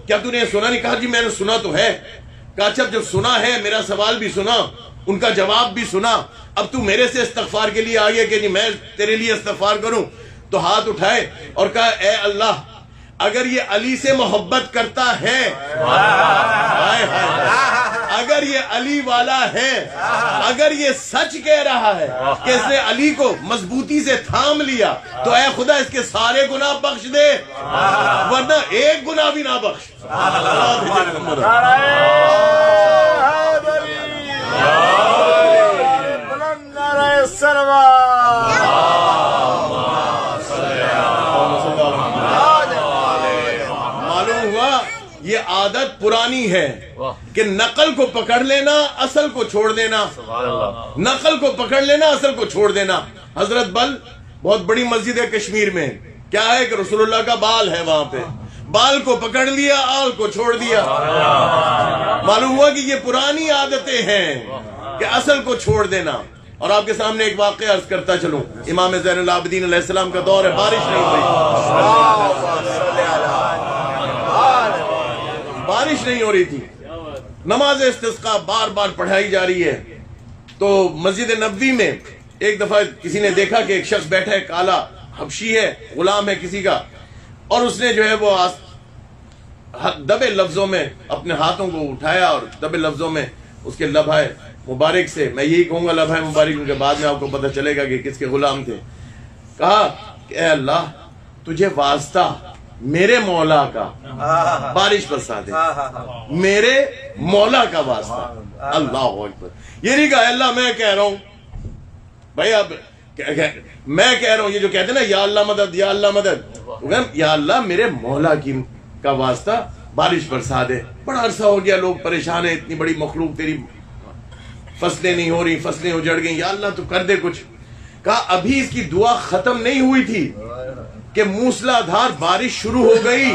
کیا تو نے سنا نہیں؟ کہا جی میں نے سنا تو ہے. کہا اچھا جب سنا ہے, میرا سوال بھی سنا, ان کا جواب بھی سنا, اب تو میرے سے استغفار کے لیے آگے کہ جی میں تیرے لیے استغفار کروں. تو ہاتھ اٹھائے اور کہا اے اللہ اگر یہ علی سے محبت کرتا ہے, اگر یہ علی والا ہے, اگر یہ سچ کہہ رہا ہے کہ اس نے علی کو مضبوطی سے تھام لیا, تو اے خدا اس کے سارے گناہ بخش دے, ورنہ ایک گناہ بھی نہ بخش. یہ عادت پرانی ہے کہ نقل کو پکڑ لینا, اصل کو چھوڑ دینا. نقل کو پکڑ لینا, اصل کو چھوڑ دینا. حضرت بل بہت بڑی مسجد ہے کشمیر میں, کیا ہے کہ رسول اللہ کا بال ہے وہاں پہ, بال کو پکڑ لیا, آل کو چھوڑ دیا. معلوم ہوا کہ یہ پرانی عادتیں ہیں کہ اصل کو چھوڑ دینا. اور آپ کے سامنے ایک واقعہ عرض کرتا چلوں. امام زین العابدین علیہ السلام کا دور ہے, بارش نہیں ہوئی, بارش نہیں ہو رہی تھی, نماز استسقاء بار بار پڑھائی جا رہی ہے. تو مسجد نبوی میں ایک دفعہ کسی نے دیکھا کہ ایک شخص بیٹھا ہے, کالا حبشی ہے, غلام ہے کسی کا, اور اس نے جو ہے وہ دبے لفظوں میں اپنے ہاتھوں کو اٹھایا اور دبے لفظوں میں اس کے لبھائے مبارک سے, میں یہی کہوں گا لبھائے مبارک, کیونکہ بعد میں آپ کو پتہ چلے گا کہ کس کے غلام تھے. کہا کہ اے اللہ تجھے واسطہ میرے مولا کا بارش برسا دے, میرے مولا کا واسطہ. اللہ اکبر. یہ نہیں کہا اللہ میں کہہ رہا ہوں, بھائی اب میں کہہ رہا ہوں, یہ جو کہتے ہیں نا یا اللہ مدد یا اللہ مدد, یا اللہ میرے مولا کی کا واسطہ بارش برسا دے. بڑا عرصہ ہو گیا, لوگ پریشان ہیں, اتنی بڑی مخلوق, تیری فصلیں نہیں ہو رہی, فصلیں اجڑ گئی, یا اللہ تو کر دے کچھ. کہا ابھی اس کی دعا ختم نہیں ہوئی تھی کہ موسلا دھار بارش شروع ہو گئی.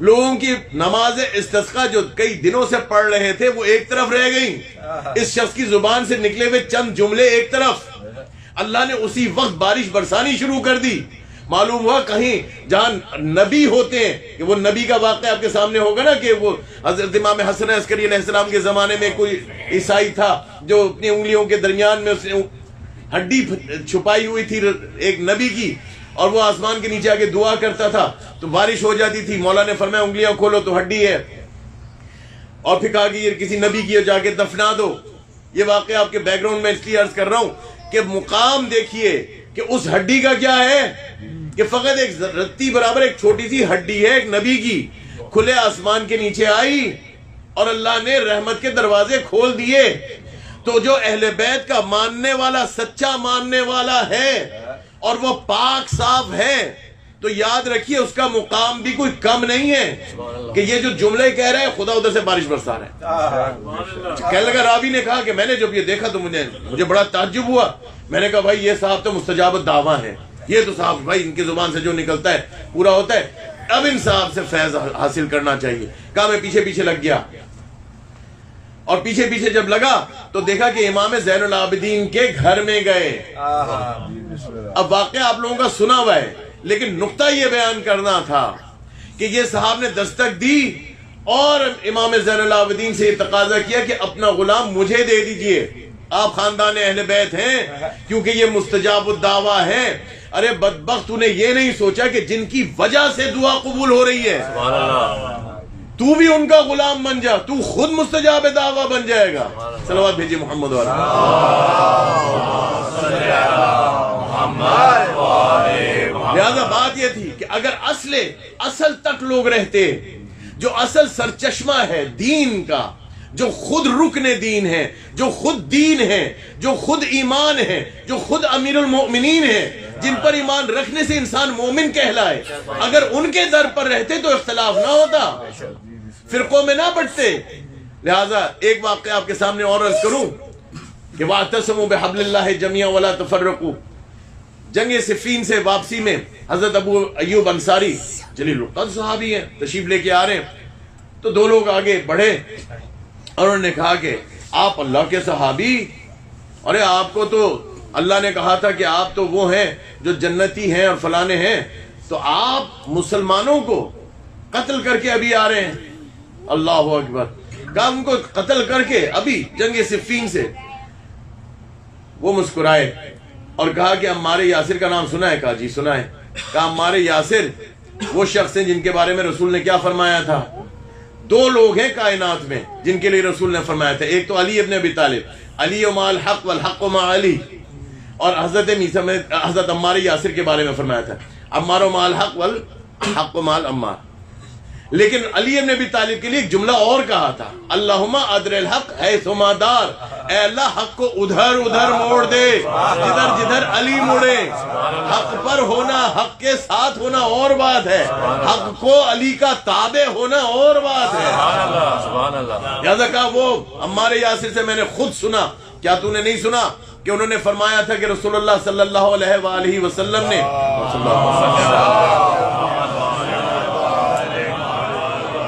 لوگوں کی نماز استسقاء جو کئی دنوں سے پڑھ رہے تھے وہ ایک طرف رہ گئی, اس شخص کی زبان سے نکلے ہوئے چند جملے ایک طرف. اللہ نے اسی وقت بارش برسانی شروع کر دی. معلوم ہوا کہیں جہاں نبی ہوتے ہیں, کہ وہ نبی کا واقعہ آپ کے سامنے ہوگا نا, کہ وہ حضرت امام حسن عسکری علیہ السلام کے زمانے میں کوئی عیسائی تھا جو اپنی انگلیوں کے درمیان میں اس نے ہڈی چھپائی ہوئی تھی ایک نبی کی, اور وہ آسمان کے نیچے آ کے دعا کرتا تھا تو بارش ہو جاتی تھی. مولا نے فرمایا انگلیاں کھولو تو ہڈی ہے, اور پھر کہا کہ یہ کسی نبی کی جا کے دفنا دو. یہ واقعہ آپ کے بیک گراؤنڈ میں اس لیے عرض کر رہا ہوں کہ مقام دیکھیے کہ اس ہڈی کا کیا ہے, کہ فقط ایک رتی برابر ایک چھوٹی سی ہڈی ہے ایک نبی کی, کھلے آسمان کے نیچے آئی اور اللہ نے رحمت کے دروازے کھول دیے. تو جو اہل بیت کا ماننے والا, سچا ماننے والا ہے اور وہ پاک صاف ہے, تو یاد رکھیے اس کا مقام بھی کوئی کم نہیں ہے کہ یہ جو جملے کہہ رہے ہیں خدا ادھر سے بارش برسا رہے ہیں. کہنے لگا راوی نے کہا کہ میں نے جب یہ دیکھا تو مجھے بڑا تعجب ہوا. میں نے کہا بھائی یہ صاحب تو مستجاب الدعویٰ ہے, یہ تو صاحب بھائی ان کی زبان سے جو نکلتا ہے پورا ہوتا ہے, اب ان صاحب سے فیض حاصل کرنا چاہیے. کہا میں پیچھے پیچھے لگ گیا, اور پیچھے پیچھے جب لگا تو دیکھا کہ امام زین العابدین کے گھر میں گئے. اب واقعہ آپ لوگوں کا سنا ہوا ہے, لیکن نقطہ یہ بیان کرنا تھا کہ یہ صاحب نے دستک دی اور امام زین العابدین سے یہ تقاضا کیا کہ اپنا غلام مجھے دے دیجئے, آپ خاندان اہل بیت ہیں کیونکہ یہ مستجاب الدعویٰ ہیں. ارے بدبخت تو نے یہ نہیں سوچا کہ جن کی وجہ سے دعا قبول ہو رہی ہے تو بھی ان کا غلام بن جا, تو خود مستجاب دعویٰ بن جائے گا. صلوات بھیجیے محمد والا. لہذا بات یہ تھی کہ اگر اصل تک لوگ رہتے, جو اصل سرچشمہ ہے دین کا, جو خود رکن دین ہے, جو خود دین ہے, جو خود ایمان ہے, جو خود امیر المؤمنین ہے, جن پر ایمان رکھنے سے انسان مومن کہلائے, اگر ان کے در پر رہتے تو اختلاف نہ ہوتا, فرقوں میں نہ بٹتے. لہذا ایک واقعہ آپ کے سامنے اور عرض کروں کہ وَاعْتَصِمُوا بِحَبْلِ اللَّهِ جَمِيعًا وَلَا تَفَرَّقُوا. جنگ صفین سے واپسی میں حضرت ابو ایوب انصاری جلیل القدر صحابی ہیں, تشریف لے کے آ رہے ہیں, تو دو لوگ آگے بڑھے اور انہوں نے کہا کہ آپ اللہ کے صحابی, ارے آپ کو تو اللہ نے کہا تھا کہ آپ تو وہ ہیں جو جنتی ہیں اور فلانے ہیں, تو آپ مسلمانوں کو قتل کر کے ابھی آ رہے ہیں. اللہ اکبر. کہا ان کو قتل کر کے ابھی جنگ صفین سے. وہ مسکرائے اور کہا کہ عمار یاسر کا نام سنا ہے؟ کہا جی سنا ہے. کہا عمار یاسر وہ شخص ہیں جن کے بارے میں رسول نے کیا فرمایا تھا؟ دو لوگ ہیں کائنات میں جن کے لیے رسول نے فرمایا تھا, ایک تو علی ابن ابی طالب, علی مع الحق والحق مع علی, اور حضرت عمار یاسر کے بارے میں فرمایا تھا عمار مع الحق والحق مع العمار. لیکن علی ابن ابی طالب کے لیے ایک جملہ اور کہا تھا, اللہم ادر الحق حیثما دار, اے اللہ حق کو ادھر ادھر موڑ دے جدھر جدھر علی مڑے. حق پر ہونا, حق کے ساتھ ہونا اور بات ہے, حق کو علی کا تابع ہونا اور بات ہے. لہذا کہا وہ عمار یاسر سے میں نے خود سنا, کیا تو نے نہیں سنا کہ انہوں نے فرمایا تھا کہ رسول اللہ صلی اللہ علیہ وآلہ وسلم نے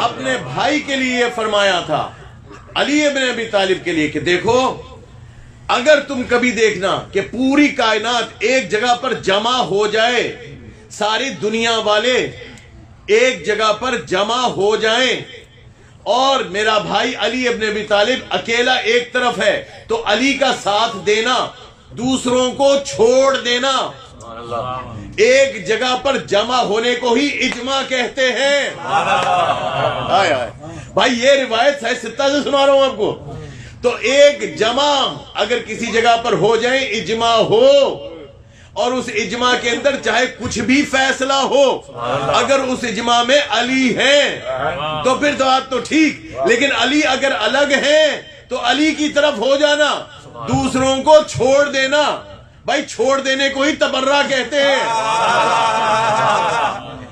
اپنے بھائی کے لیے یہ فرمایا تھا, علی ابن ابی طالب کے لیے, کہ دیکھو اگر تم کبھی دیکھنا کہ پوری کائنات ایک جگہ پر جمع ہو جائے, ساری دنیا والے ایک جگہ پر جمع ہو جائیں اور میرا بھائی علی ابن ابی طالب اکیلا ایک طرف ہے, تو علی کا ساتھ دینا, دوسروں کو چھوڑ دینا. ایک جگہ پر جمع ہونے کو ہی اجماع کہتے ہیں. بھائی یہ روایت صحیح ستہ سے سنا رہا ہوں آپ کو. تو ایک جمع اگر کسی جگہ پر ہو جائیں, اجماع ہو, اور اس اجماع کے اندر چاہے کچھ بھی فیصلہ ہو, اگر اس اجماع میں علی ہیں تو پھر تو بات تو ٹھیک, لیکن علی اگر الگ ہیں تو علی کی طرف ہو جانا, دوسروں کو چھوڑ دینا. بھائی چھوڑ دینے کو ہی تبرہ کہتے ہیں.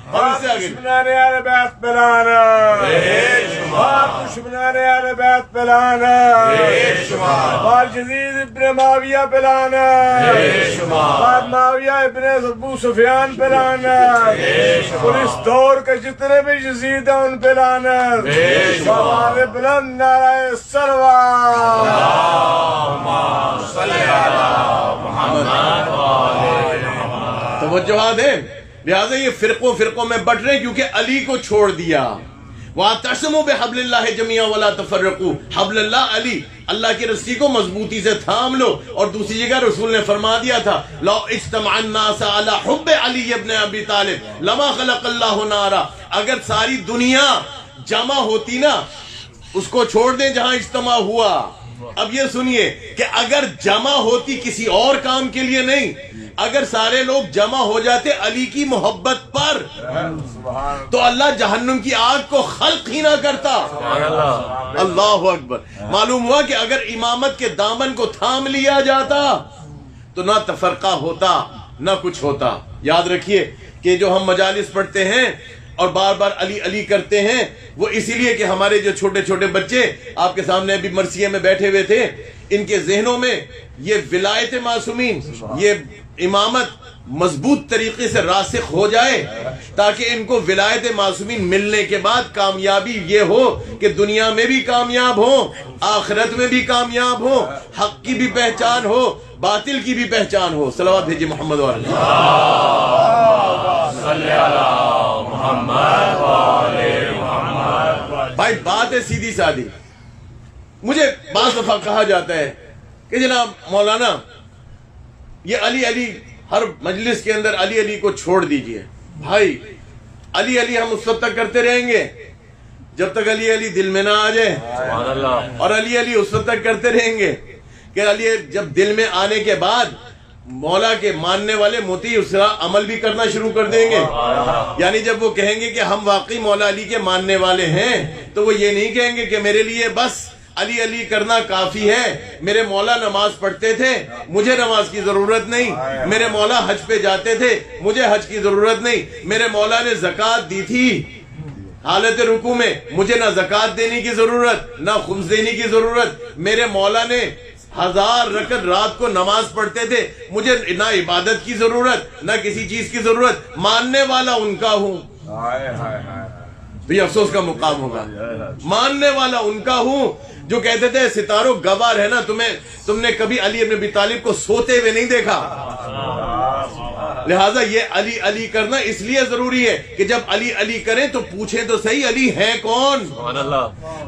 اور اس سے آگے دشمنان اہل بیت پلانا, دشمنان اہل بیت پلانا, بعد یزید ابن معاویہ پلانا, بعد معاویہ ابن ابو سفیان پلانا, اور اس دور کے جتنے بھی یزید ہیں ان پلانا. ہمارے بلند نعرہ صلوات. توجہ دیں. لہذا یہ فرقوں میں بٹ رہے کیونکہ علی کو چھوڑ دیا. وَاعْتَصِمُوا بِحَبْلِ اللَّهِ جَمِيعًا وَلَا تَفَرَّقُوا. حبل اللہ علی, اللہ کی رسی کو مضبوطی سے تھام لو. اور دوسری جگہ رسول نے فرما دیا تھا لَوْ اجْتَمَعَ النَّاسَ عَلَى حُبِّ عَلِيِّ بْنِ أَبِي طَالِبٍ لَمَا خَلَقَ اللَّهُ نَارًا. اگر ساری دنیا جمع ہوتی نا, اس کو چھوڑ دیں جہاں اجتماع ہوا. اب یہ سنیے کہ اگر جمع ہوتی کسی اور کام کے لیے نہیں, اگر سارے لوگ جمع ہو جاتے علی کی محبت پر, تو اللہ جہنم کی آگ کو خلق ہی نہ کرتا. اللہ اکبر. معلوم ہوا کہ اگر امامت کے دامن کو تھام لیا جاتا تو نہ تفرقہ ہوتا نہ کچھ ہوتا. یاد رکھیے کہ جو ہم مجالس پڑھتے ہیں اور بار بار علی علی کرتے ہیں وہ اسی لیے کہ ہمارے جو چھوٹے چھوٹے بچے آپ کے سامنے ابھی مرثیے میں بیٹھے ہوئے تھے، ان کے ذہنوں میں یہ ولایت معصومین، یہ امامت مضبوط طریقے سے راسخ ہو جائے تاکہ ان کو ولایت معصومین ملنے کے بعد کامیابی یہ ہو کہ دنیا میں بھی کامیاب ہو، آخرت میں بھی کامیاب ہو، حق کی بھی پہچان ہو، باطل کی بھی پہچان ہو. صلوات بھیجیے محمد والے. بھائی بات ہے سیدھی سادھی. مجھے بعض دفعہ کہا جاتا ہے کہ جناب مولانا یہ علی علی ہر مجلس کے اندر علی علی کو چھوڑ دیجئے. بھائی علی علی ہم اس وقت تک کرتے رہیں گے جب تک علی علی دل میں نہ آ جائے، اور علی علی اس وقت تک کرتے رہیں گے کہ علی جب دل میں آنے کے بعد مولا کے ماننے والے موتی اس طرح عمل بھی کرنا شروع کر دیں گے. یعنی جب وہ کہیں گے کہ ہم واقعی مولا علی کے ماننے والے ہیں تو وہ یہ نہیں کہیں گے کہ میرے لیے بس علی علی کرنا کافی ہے، میرے مولا نماز پڑھتے تھے مجھے نماز کی ضرورت نہیں، میرے مولا حج پہ جاتے تھے مجھے حج کی ضرورت نہیں، میرے مولا نے زکوٰۃ دی تھی حالت رکوع میں مجھے نہ زکوٰۃ دینے کی ضرورت نہ خمس دینے کی ضرورت، میرے مولا نے 1000 رکعت رات کو نماز پڑھتے تھے مجھے نہ عبادت کی ضرورت نہ کسی چیز کی ضرورت، ماننے والا ان کا ہوں. تو یہ افسوس کا مقام ہوگا. ماننے والا ان کا ہوں جو کہتے تھے ستاروں گواہ رہنا تم نے کبھی علی ابن ابی طالب کو سوتے ہوئے نہیں دیکھا. لہٰذا یہ علی علی کرنا اس لیے ضروری ہے کہ جب علی علی کریں تو پوچھیں تو صحیح علی ہے کون.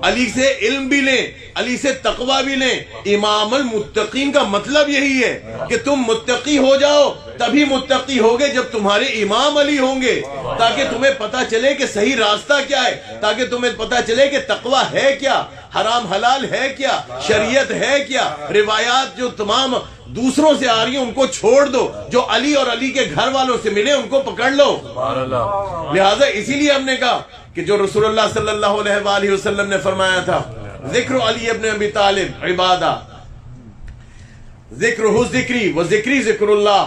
علی سے علم بھی لیں، علی سے تقوی بھی لیں. امام المتقین کا مطلب یہی ہے کہ تم متقی ہو جاؤ، تبھی متقی ہوگے جب تمہارے امام علی ہوں گے، تاکہ تمہیں پتا چلے کہ صحیح راستہ کیا ہے، تاکہ تمہیں پتا چلے کہ تقوی ہے کیا، حرام حلال ہے کیا، شریعت ہے کیا. روایات جو تمام دوسروں سے آ رہی ہیں ان کو چھوڑ دو، جو علی اور علی کے گھر والوں سے ملے ان کو پکڑ لو. لہٰذا اسی لیے ہم نے کہا کہ جو رسول اللہ صلی اللہ علیہ وآلہ وسلم نے فرمایا تھا ذکر علی ابن ابی طالب عبادہ، ذکر ہو ذکری و ذکری ذکر اللہ،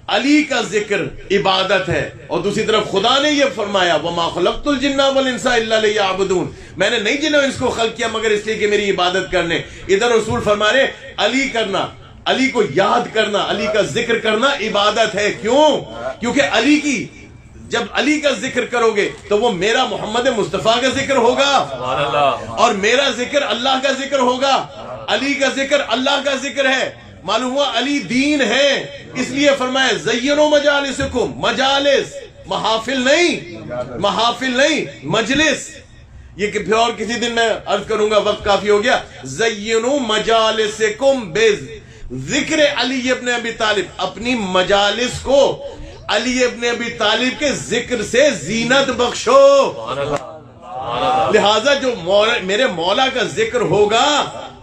علی کا ذکر عبادت ہے. اور دوسری طرف خدا نے یہ فرمایا وما خلقت الجن والانس الا لیعبدون، میں نے نہیں جن و انس کو خلق کیا مگر اس لیے کہ میری عبادت کرنے. ادھر رسول فرما رہے علی کرنا، علی کو یاد کرنا، علی کا ذکر کرنا عبادت ہے. کیوں؟ کیونکہ علی کی جب علی کا ذکر کرو گے تو وہ میرا محمد مصطفیٰ کا ذکر ہوگا اور میرا ذکر اللہ کا ذکر ہوگا. علی کا ذکر اللہ کا ذکر ہے. معلوم ہوا علی دین ہے، اس لیے فرمایا زینوا مجالسکم، مجالس محافل نہیں، محافل نہیں مجلس. یہ کہ پھر اور کسی دن میں عرض کروں گا، وقت کافی ہو گیا. زینوا مجالسکم بذکر علی ابن ابی طالب، اپنی مجالس کو علی ابن ابی طالب کے ذکر سے زینت بخشو. لہذا جو میرے مولا کا ذکر ہوگا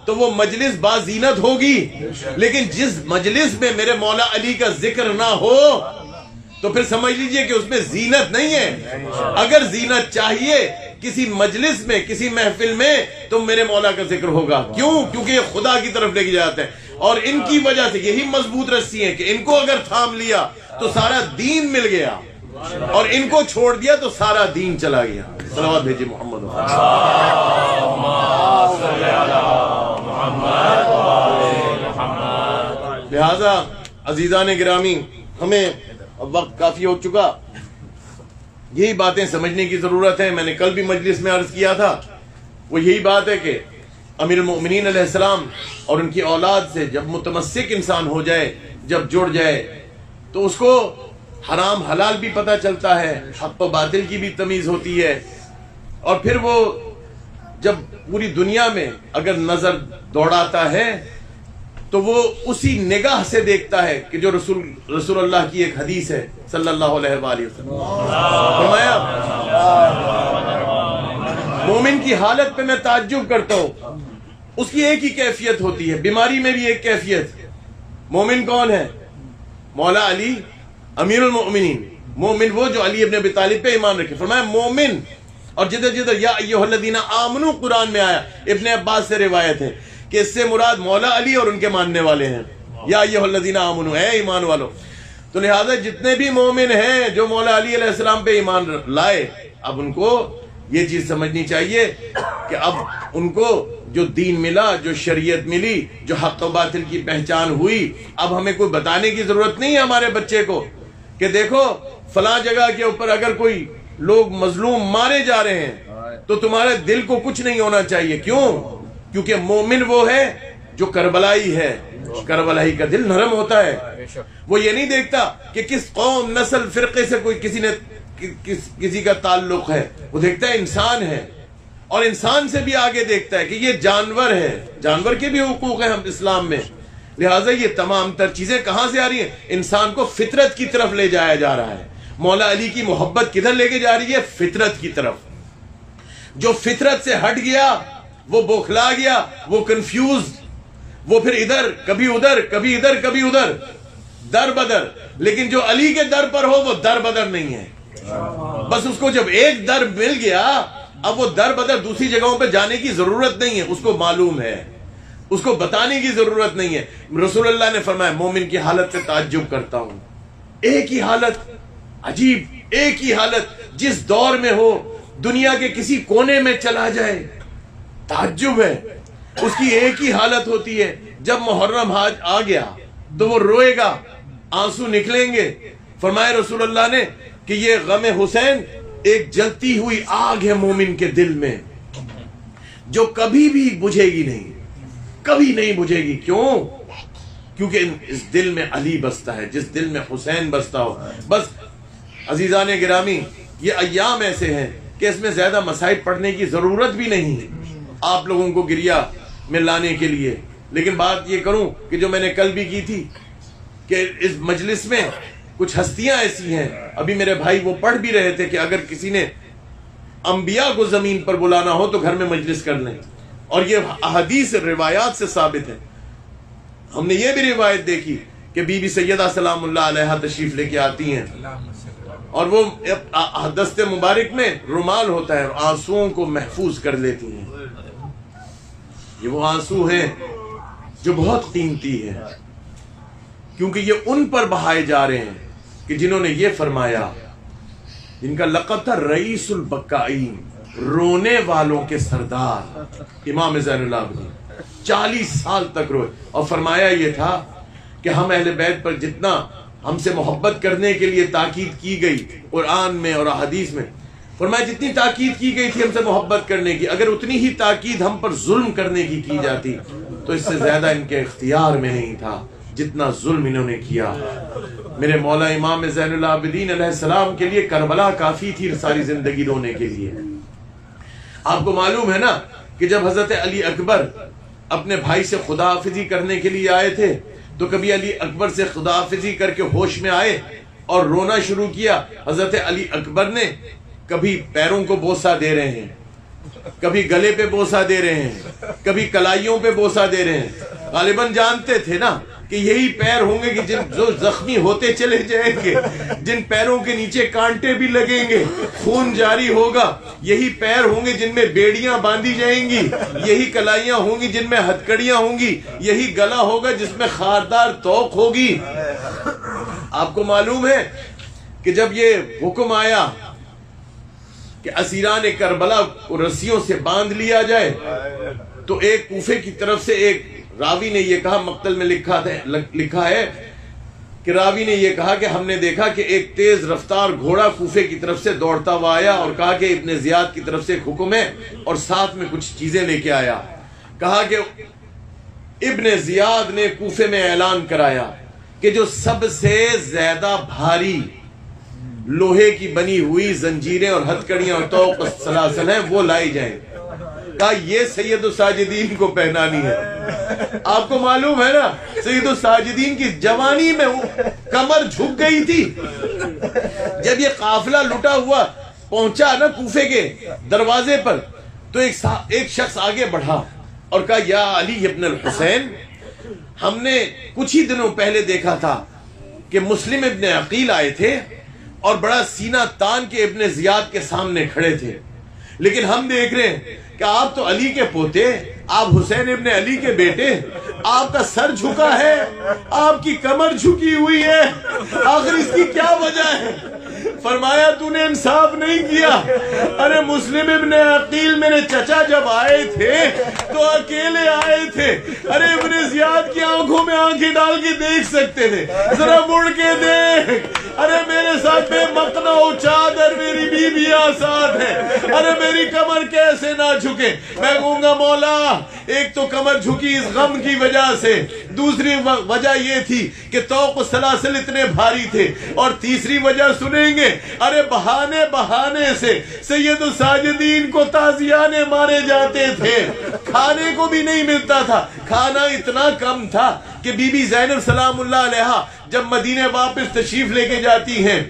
تو وہ مجلس بازینت ہوگی. لیکن جس مجلس میں میرے مولا علی کا ذکر نہ ہو تو پھر سمجھ لیجئے کہ اس میں زینت نہیں ہے. اگر زینت چاہیے کسی مجلس میں، کسی محفل میں، تو میرے مولا کا ذکر ہوگا. کیوں؟ کیونکہ یہ خدا کی طرف لے کے جاتے ہیں اور ان کی وجہ سے یہی مضبوط رسی ہے کہ ان کو اگر تھام لیا تو سارا دین مل گیا اور ان کو چھوڑ دیا تو سارا دین چلا گیا. صلوات بھیجیے محمد. لہذا عزیزان گرامی، ہمیں وقت کافی ہو چکا، یہی باتیں سمجھنے کی ضرورت ہے. میں نے کل بھی مجلس میں عرض کیا تھا، وہ یہی بات ہے کہ امیر المؤمنین علیہ السلام اور ان کی اولاد سے جب متمسک انسان ہو جائے، جب جڑ جائے، تو اس کو حرام حلال بھی پتہ چلتا ہے، حق و باطل کی بھی تمیز ہوتی ہے. اور پھر وہ جب پوری دنیا میں اگر نظر دوڑاتا ہے تو وہ اسی نگاہ سے دیکھتا ہے کہ جو رسول اللہ کی ایک حدیث ہے صلی اللہ علیہ وآلہ وسلم. فرمایا مومن کی حالت پہ میں تعجب کرتا ہوں، اس کی ایک ہی کیفیت ہوتی ہے، بیماری میں بھی ایک کیفیت. مومن کون ہے؟ مولا علی امیر المؤمنین. مومن وہ جو علی ابن ابی طالب پہ ایمان رکھے. فرمایا مومن، اور جدھر جدھر یا ایھا الذین آمنوا قرآن میں آیا، ابن عباس سے روایت ہے کہ اس سے مراد مولا علی اور ان کے ماننے والے ہیں. یا ایھا الذین آمنوا، اے ایمان والو. تو لہذا جتنے بھی مومن ہیں جو مولا علی علیہ السلام پہ ایمان لائے، اب ان کو یہ چیز سمجھنی چاہیے کہ اب ان کو جو دین ملا، جو شریعت ملی، جو حق و باطل کی پہچان ہوئی، اب ہمیں کوئی بتانے کی ضرورت نہیں ہے ہمارے بچے کو کہ دیکھو فلاں جگہ کے اوپر اگر کوئی لوگ مظلوم مارے جا رہے ہیں تو تمہارے دل کو کچھ نہیں ہونا چاہیے. کیوں؟ کیونکہ مومن وہ ہے جو کربلائی ہے. کربلائی کا دل نرم ہوتا ہے. وہ یہ نہیں دیکھتا کہ کس قوم، نسل، فرقے سے کوئی کسی کا تعلق ہے. وہ دیکھتا ہے انسان ہے، اور انسان سے بھی آگے دیکھتا ہے کہ یہ جانور ہے. جانور کے بھی حقوق ہیں ہم اسلام میں. لہٰذا یہ تمام تر چیزیں کہاں سے آ رہی ہیں؟ انسان کو فطرت کی طرف لے جایا جا رہا ہے. مولا علی کی محبت کدھر لے کے جا رہی ہے؟ فطرت کی طرف. جو فطرت سے ہٹ گیا وہ بوکھلا گیا، وہ کنفیوز، وہ پھر ادھر کبھی ادھر، کبھی ادھر کبھی ادھر، در بدر. لیکن جو علی کے در پر ہو وہ در بدر نہیں ہے. بس اس کو جب ایک در مل گیا اب وہ در بدر دوسری جگہوں پہ جانے کی ضرورت نہیں ہے. اس کو معلوم ہے، اس کو بتانے کی ضرورت نہیں ہے. رسول اللہ نے فرمایا مومن کی حالت سے تعجب کرتا ہوں. ایک ہی حالت، عجیب، ایک ہی حالت جس دور میں ہو، دنیا کے کسی کونے میں چلا جائے، تعجب ہے. اس کی ایک ہی حالت ہوتی ہے. جب محرم حج آ گیا تو وہ روئے گا، آنسو نکلیں گے. فرمایا رسول اللہ نے کہ یہ غم حسین ایک جلتی ہوئی آگ ہے مومن کے دل میں، جو کبھی بھی بجھے گی نہیں، کبھی نہیں بجھے گی. کیوں؟ کیونکہ اس دل میں علی بستا ہے، جس دل میں حسین بستا ہو. بس عزیزان گرامی، یہ ایام ایسے ہیں کہ اس میں زیادہ مسائل پڑھنے کی ضرورت بھی نہیں آپ لوگوں کو گریا میں لانے کے لیے. لیکن بات یہ کروں کہ جو میں نے کل بھی کی تھی کہ اس مجلس میں کچھ ہستیاں ایسی ہیں، ابھی میرے بھائی وہ پڑھ بھی رہے تھے کہ اگر کسی نے انبیاء کو زمین پر بلانا ہو تو گھر میں مجلس کر لیں. اور یہ احادیث روایات سے ثابت ہے. ہم نے یہ بھی روایت دیکھی کہ بی بی سیدہ سلام اللہ علیہا تشریف لے کے آتی ہیں اور وہ دست مبارک میں رومال ہوتا ہے اور آنسوؤں کو محفوظ کر لیتی ہیں. یہ وہ آنسو ہیں جو بہت قیمتی ہے، کیونکہ یہ ان پر بہائے جا رہے ہیں کہ جنہوں نے یہ فرمایا، جن کا لقب تھا رئیس البکائین، رونے والوں کے سردار. امام زین العابدین 40 سال تک روئے اور فرمایا یہ تھا کہ ہم اہل بیت پر جتنا ہم سے محبت کرنے کے لیے تاکید کی گئی قرآن میں اور احادیث میں، فرمایا جتنی تاکید کی گئی تھی ہم سے محبت کرنے کی، اگر اتنی ہی تاکید ہم پر ظلم کرنے کی جاتی تو اس سے زیادہ ان کے اختیار میں نہیں تھا جتنا ظلم انہوں نے کیا. میرے مولا امام زین العابدین علیہ السلام کے لیے کربلا کافی تھی ساری زندگی رونے کے لیے. آپ کو معلوم ہے نا کہ جب حضرت علی اکبر اپنے بھائی سے خدا حافظی کرنے کے لیے آئے تھے تو کبھی علی اکبر سے خدا حافظی کر کے ہوش میں آئے اور رونا شروع کیا. حضرت علی اکبر نے کبھی پیروں کو بوسہ دے رہے ہیں، کبھی گلے پہ بوسہ دے رہے ہیں، کبھی کلائیوں پہ بوسہ دے رہے ہیں. غالباً جانتے تھے نا کہ یہی پیر ہوں گے کہ جو زخمی ہوتے چلے جائیں گے، جن پیروں کے نیچے کانٹے بھی لگیں گے، خون جاری ہوگا. یہی پیر ہوں گے جن میں بیڑیاں باندھی جائیں گی، یہی کلائیاں ہوں گی جن میں ہتکڑیاں ہوں گی، یہی گلا ہوگا جس میں خاردار توق ہوگی. آپ کو معلوم ہے کہ جب یہ حکم آیا کہ اسیران کربلا کو رسیوں سے باندھ لیا جائے تو ایک کوفے کی طرف سے ایک راوی نے یہ کہا، مقتل میں لکھا ہے کہ راوی نے یہ کہا کہ ہم نے دیکھا کہ ایک تیز رفتار گھوڑا کوفے کی طرف سے دوڑتا ہوا آیا اور کہا کہ ابن زیاد کی طرف سے ایک حکم ہے اور ساتھ میں کچھ چیزیں لے کے آیا. کہا کہ ابن زیاد نے کوفے میں اعلان کرایا کہ جو سب سے زیادہ بھاری لوہے کی بنی ہوئی زنجیریں اور ہتکڑیاں اور طوق سلاسل ہیں وہ لائی جائیں. کہا یہ سید الساجدین کو پہنانی ہے. آپ کو معلوم ہے نا سید الساجدین کی جوانی میں کمر جھک گئی تھی. جب یہ قافلہ لٹا ہوا پہنچا نا کوفے کے دروازے پر تو ایک شخص آگے بڑھا اور کہا یا علی ابن الحسین، ہم نے کچھ ہی دنوں پہلے دیکھا تھا کہ مسلم ابن عقیل آئے تھے اور بڑا سینہ تان کے ابن زیاد کے سامنے کھڑے تھے، لیکن ہم دیکھ رہے ہیں کہ آپ تو علی کے پوتے، آپ حسین ابن علی کے بیٹے، آپ کا سر جھکا ہے، آپ کی کمر جھکی ہوئی ہے، آخر اس کی کیا وجہ ہے؟ فرمایا تو نے انصاف نہیں کیا۔ ارے مسلم ابن عقیل میرے چچا جب آئے تھے تو اکیلے آئے تھے، ارے ابن زیاد کی آنکھوں میں آنکھیں ڈال کے دیکھ سکتے تھے، ذرا مڑ کے دیکھ، ارے میرے ساتھ بے مقنا و چادر میری بیویاں ساتھ ہیں، ارے میری کمر کیسے نہ جھکے؟ میں کہوں گا مولا ایک تو کمر جھکی اس غم کی وجہ سے، دوسری وجہ یہ تھی کہ طوق و سلاسل اتنے بھاری تھے، اور تیسری وجہ سنیں گے، ارے بہانے سے سید الساجدین کو تازیانے مارے جاتے تھے، کھانے کو بھی نہیں ملتا تھا، کھانا اتنا کم تھا کہ بی بی زینب سلام اللہ علیہا جب مدینے واپس تشریف لے کے جاتی ہیں،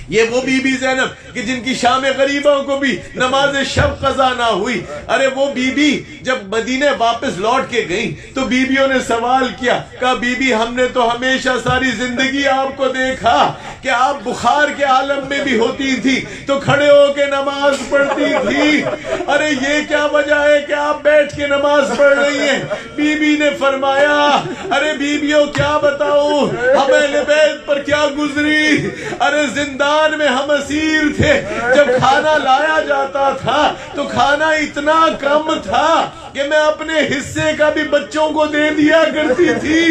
یہ وہ بی بی زینب کہ جن کی شام غریبوں کو بھی نماز شب قضا نہ ہوئی، ارے وہ بی بی جب مدینے واپس لوٹ کے گئیں تو بیویوں نے سوال کیا، کہا بی بی ہم نے تو ہمیشہ ساری زندگی آپ کو دیکھا کہ آپ بخار کے عالم میں بھی ہوتی تھی تو کھڑے ہو کے نماز پڑھتی تھی، ارے یہ کیا وجہ ہے کہ آپ بیٹھ کے نماز پڑھ رہی ہیں؟ بی بی نے فرمایا ارے بیویوں کیا بتاؤں ہم اہل بیت پر کیا گزری، ارے زندان میں ہم اسیر تھے، جب کھانا لایا جاتا تھا تو کھانا اتنا کم تھا کہ میں اپنے حصے کا بھی بچوں کو دے دیا کرتی تھی۔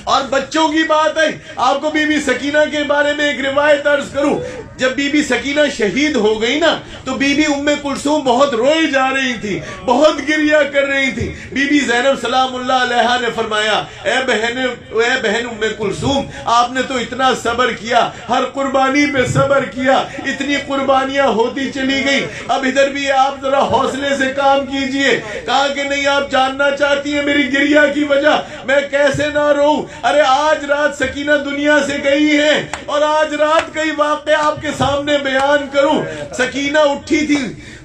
اور بچوں کی بات ہے، آپ کو بی بی سکینہ کے بارے میں ایک روایت عرض کروں، جب بی بی سکینہ شہید ہو گئی نا تو بی بی ام کلثوم بہت روئی جا رہی تھی، بہت گریہ کر رہی تھی، بی بی زینب سلام اللہ علیہا نے فرمایا اے بہن ام کلثوم آپ نے تو اتنا صبر کیا، ہر قربانی پہ صبر کیا، اتنی قربانیاں ہوتی چلی گئی، اب ادھر بھی آپ ذرا حوصلے سے کام کیجئے۔ کہا کہ نہیں آپ جاننا چاہتی ہیں میری گریہ کی وجہ، میں کیسے نہ روؤں؟ ارے آج رات سکینہ دنیا سے گئی ہے اور آج رات کئی واقعہ آپ کے سامنے بیان کروں۔ سکینہ اٹھی تھی،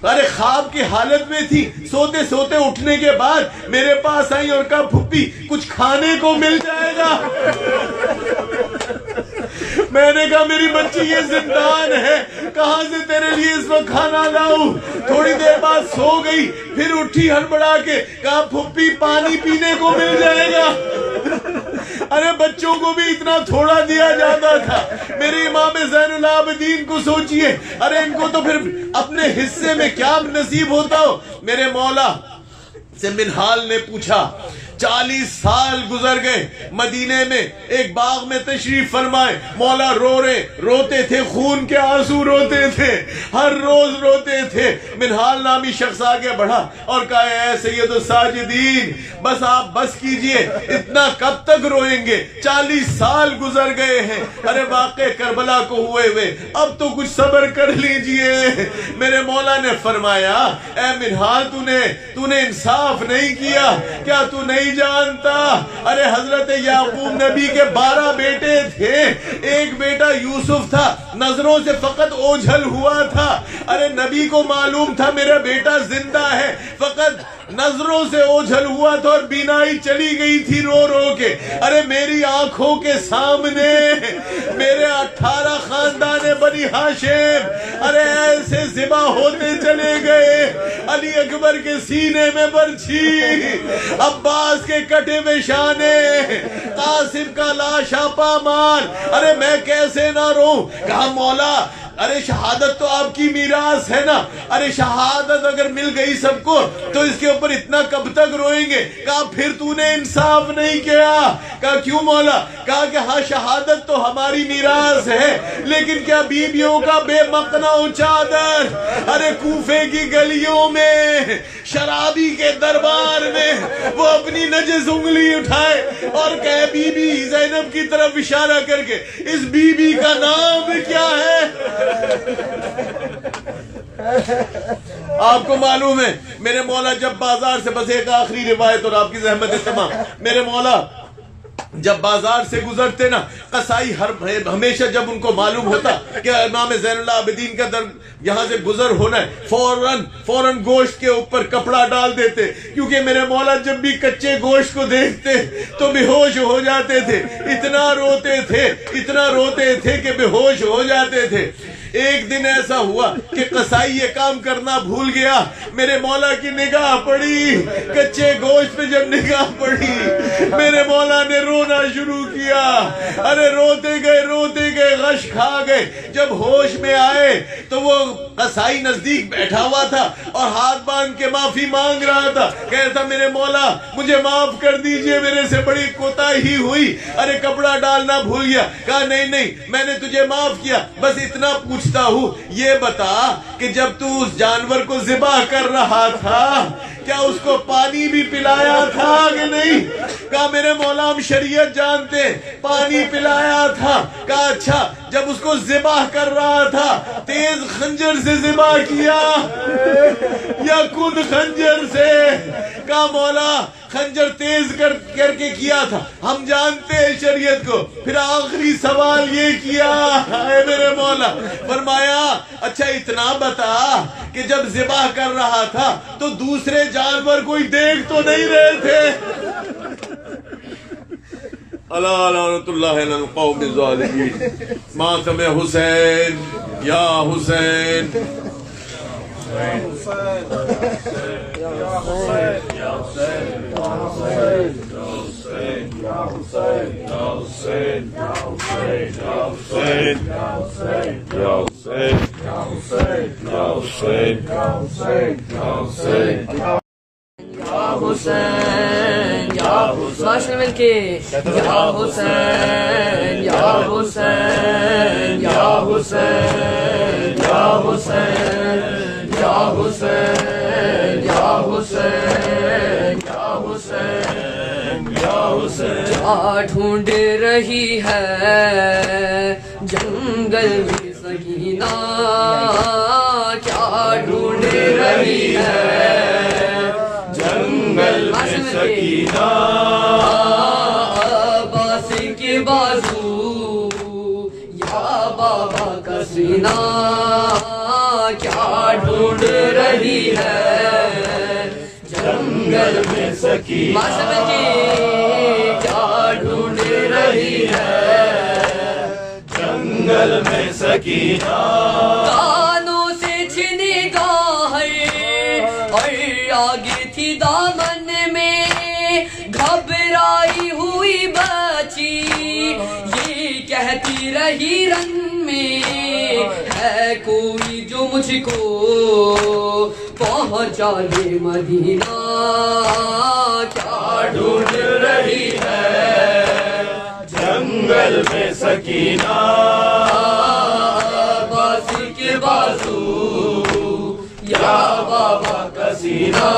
ارے خواب کی حالت میں تھی، سوتے سوتے اٹھنے کے بعد میرے پاس آئی اور کہا پھپھی کچھ کھانے کو مل جائے گا؟ میں نے کہا میری بچی یہ زندان ہے، کہاں سے تیرے لیے اس وقت کھانا لاؤں؟ تھوڑی دیر بعد سو گئی، پھر اٹھی ہڑبڑا کے، کہا پھپھی پانی پینے کو مل جائے گا؟ ارے بچوں کو بھی اتنا تھوڑا دیا جاتا تھا، میرے امام زین العابدین کو سوچئے، ارے ان کو تو پھر اپنے حصے میں کیا نصیب ہوتا ہو۔ میرے مولا سے منہال نے پوچھا 40 سال گزر گئے، مدینے میں ایک باغ میں تشریف فرمائے، مولا روتے تھے، خون کے آنسو روتے تھے، ہر روز روتے تھے۔ منہال نامی شخص آگے بڑھا اور کہا اے سید الساجدین بس آپ بس کیجئے، اتنا کب تک روئیں گے؟ 40 سال گزر گئے ہیں، ارے واقع کربلا کو ہوئے اب تو کچھ صبر کر لیجئے۔ میرے مولا نے فرمایا اے منہال تو نے انصاف نہیں کیا، کیا تو نہیں جانتا؟ ارے حضرت یعقوب نبی کے 12 بیٹے تھے، ایک بیٹا یوسف تھا، نظروں سے فقط اوجھل ہوا تھا، ارے نبی کو معلوم تھا میرا بیٹا زندہ ہے، فقط نظروں سے اوجھل ہوا تھا اور بینائی چلی گئی تھی رو رو کے۔ ارے میری آنکھوں کے سامنے میرے 18 خاندان بنی ہاشم ارے ایسے ذبح ہوتے چلے گئے، علی اکبر کے سینے میں برچھی، عباس کے کٹے ہوئے شانے، قاسم کا لاشا پامال، ارے میں کیسے نہ رو؟ کہا مولا ارے شہادت تو آپ کی میراث ہے نا، ارے شہادت اگر مل گئی سب کو تو اس کے اوپر اتنا کب تک روئیں گے؟ کہا پھر تو نے انصاف نہیں کیا۔ کہا کیوں مولا؟ کہا کہ ہاں شہادت تو ہماری میراث ہے، لیکن کیا بیویوں کا بے مقنا و چادر ارے کوفے کی گلیوں میں شرابی کے دربار میں وہ اپنی نجس انگلی اٹھائے اور کہے بی بی زینب کی طرف اشارہ کر کے اس بی بی کا نام کیا ہے؟ آپ کو معلوم ہے میرے مولا جب بازار سے، بس ایک آخری روایت اور آپ کی زحمت تمام، میرے مولا جب بازار سے گزرتے نا، قصائی ہمیشہ جب ان کو معلوم ہوتا کہ امام زین العابدین کا یہاں سے گزر ہونا ہے، فوراً گوشت کے اوپر کپڑا ڈال دیتے، کیونکہ میرے مولا جب بھی کچے گوشت کو دیکھتے تو بے ہوش ہو جاتے تھے، اتنا روتے تھے کہ بے ہوش ہو جاتے تھے۔ ایک دن ایسا ہوا کہ قصائی یہ کام کرنا بھول گیا، میرے مولا کی نگاہ پڑی، کچے گوشت پہ جب نگاہ پڑی میرے مولا نے رونا شروع کیا، ارے روتے گئے غش کھا گئے۔ جب ہوش میں آئے تو وہ قصائی نزدیک بیٹھا ہوا تھا اور ہاتھ باندھ کے معافی مانگ رہا تھا، کہتا تھا میرے مولا مجھے معاف کر دیجئے، میرے سے بڑی کوتاہی ہوئی، ارے کپڑا ڈالنا بھول گیا۔ کہا نہیں میں نے تجھے معاف کیا، بس اتنا پوچھتا ہوں یہ بتا کہ جب تو اس جانور کو ذبح کر رہا تھا کیا اس کو پانی بھی پلایا تھا کہ نہیں؟ کہا میرے مولا ہم شریعت جانتے، پانی پلایا تھا۔ کہا اچھا جب اس کو ذبح کر رہا تھا تیز خنجر سے ذبح کیا یا خود خنجر سے؟ کہا مولا خنجر تیز کر کے کیا تھا، ہم جانتے ہیں شریعت کو۔ پھر آخری سوال یہ کیا اے میرے مولا، فرمایا اچھا اتنا بتا کہ جب ذبح کر رہا تھا تو دوسرے جانور کوئی دیکھ تو نہیں رہے تھے؟ اللہ لعنت اللہ علی القوم الظالمین۔ ماتم حسین یا حسین معاشر مل کے یا حسین یا حسین یا حسین یا حسین یا حسین یا حسین یا حسین یا حسین۔ کیا ڈھونڈ رہی ہے جنگل میں سکینہ، کیا ڈھونڈ رہی ہے جنگل میں سکینہ، عباس کے بازو یا بابا کا سینہ، کیا ڈھونڈ رہی ہے جنگل میں سکینہ، کیا ڈھونڈ رہی ہے جنگل میں سکینہ۔ کانوں سے چھنے گا ہے اور آگے تھی دامن میں گھبرائی ہوئی بچی، یہ کہتی رہی رن میں ہے کوئی جو مجھ کو پہنچا دے مدینہ، کیا ڈھونڈ رہی ہے جنگل میں سکینہ، عباس کے بازو یا بابا کا سینہ،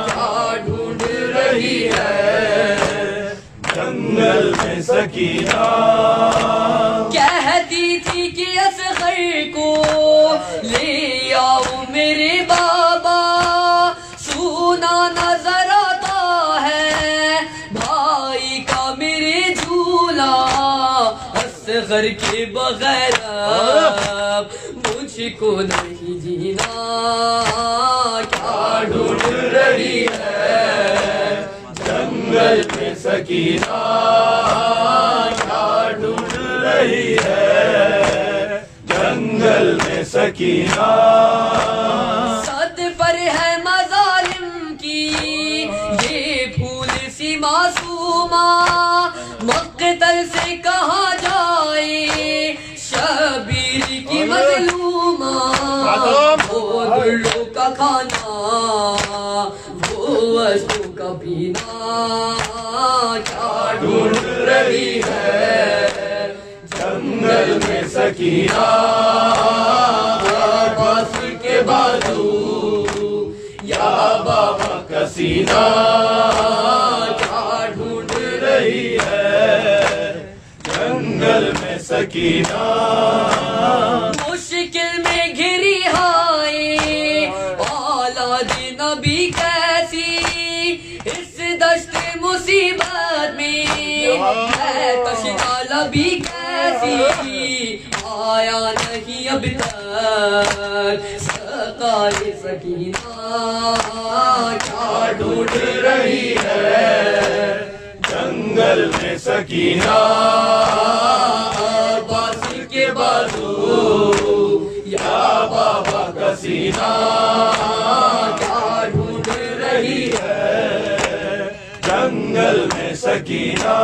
کیا ڈھونڈ رہی ہے جنگل میں سکینہ۔ کہتی تھی کہ اصغر کو لے آؤ میرے بابا، سونا نظر آتا ہے بھائی کا میرے جھولا، اصغر کے بغیر مجھ کو نہیں جینا، کیا ڈھونڈ رہی ہے جنگل میں سکینہ، کیا ڈھونڈ رہی ہے جنگل میں سکینہ۔ صد پر ہے مظالم کی یہ پھول سی معصومہ، مقتل سے کہاں جائے شبیر کی مظلومہ، وہ دلوں کا کھانا وہ اشکوں کا پینا، کیا ڈھونڈ رہی ہے جنگل میں سکینہ، عباس کے بازو یا بابا کا سینہ، کیا ڈھونڈ رہی ہے جنگل میں سکینہ۔ مشکل میں گھری ہائے اولاد نبی کیسی، اس دشت مصیبت میں ہے تشنا لبی کیسی، آیا نہیں اب تک سقائے سکینہ، کیا ڈھونڈ رہی ہے جنگل میں سکینہ، عباس کے بازو سکینہ کیا ڈھونڈ رہی ہے جنگل میں سکینہ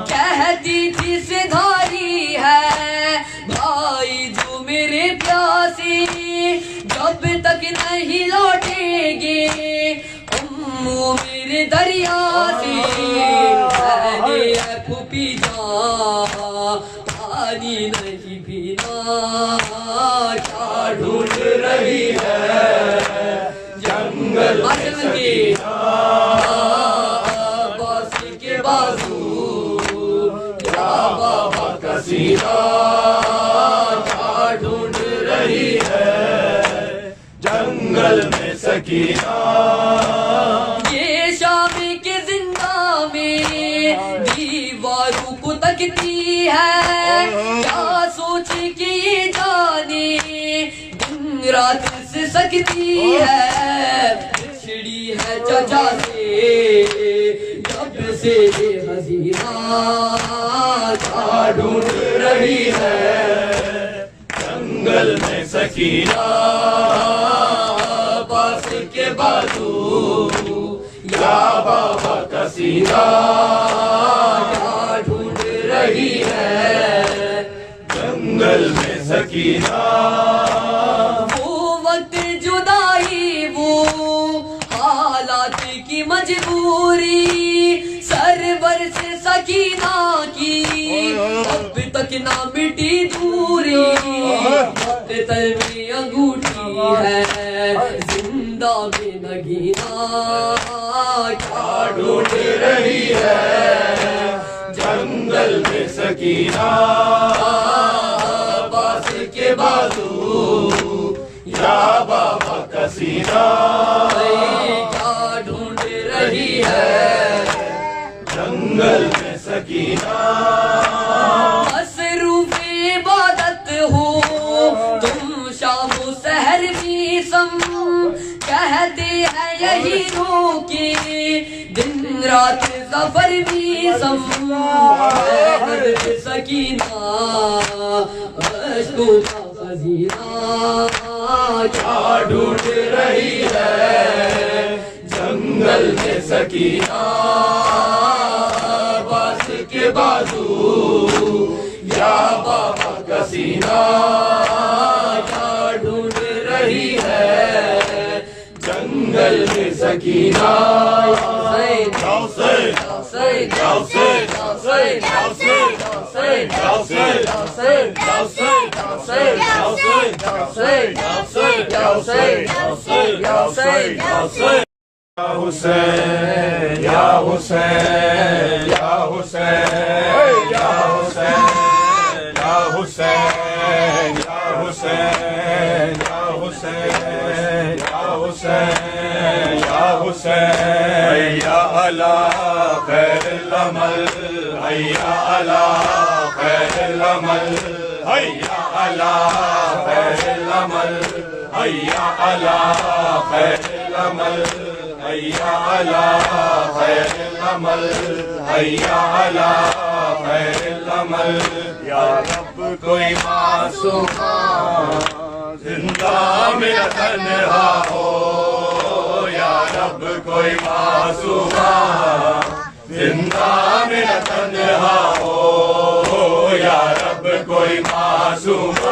کہتی تھی سدھاری ہے بھائی جو میرے پیاسے جب تک نہیں لوٹیں گے امو میرے دریا سے پھوپھی جان پانی نہیں پینا کیا ڈھونڈ رہی ہے جنگل میں سکینہ باس کے بازو یا بابا کا سینہ کیا ڈھونڈ رہی ہے جنگل میں سکینہ یہ شام کے زندہ میں دیواروں کو تکتی ہے کیا سوچ کے یہ جانے دن رات سے سکتی ہے بچھڑی ہے چچا سے جب سے یہ حسینہ کیا ڈھونڈ رہی ہے جنگل میں سکینہ باس کے بازو یا بابا کا سینہ کیا ڈھونڈ رہی ہے جنگل میں سکینہ وہ وقت جدائی وہ حالات کی مجبوری سرور سے سکینہ کی اب تک نہ مٹی دوری وقت تل میں انگوٹھی ہے زندہ میں نگینا کیا ڈھونڈ رہی ہے جنگل میں سکینہ باس کے بازو یا بابا کا سینہ کیا ڈھونڈ رہی ہے جنگل میں سکینہ مصروف عبادت ہو تم شام و سحر بھی سم کہتے ہیں یہی رو کے دن رات سفر بھی سم حضرت سکینہ اشکوں کا خزینہ کیا ڈھونڈ رہی ہے جنگل میں سکینہ باس کے بازو یا بابا کا سینہ کیا ڈھونڈ رہی ہے جنگل میں سکینہ حسین یا حسین یا حسین یا حسین یا حسین یا حسین یا حسین یا حسین یا حسین یا اللہ خیر العمل حیا اللہ خیر العمل حیا اللہ خیر العمل حیا اللہ خیر العمل حیا اللہ خیر العمل حیا اللہ خیر العمل یا رب کوئی معصوم زندہ میرا تنہا ہو یا رب کوئی معصوم زندہ میرا تنہا ہو یا رب کوئی معصوم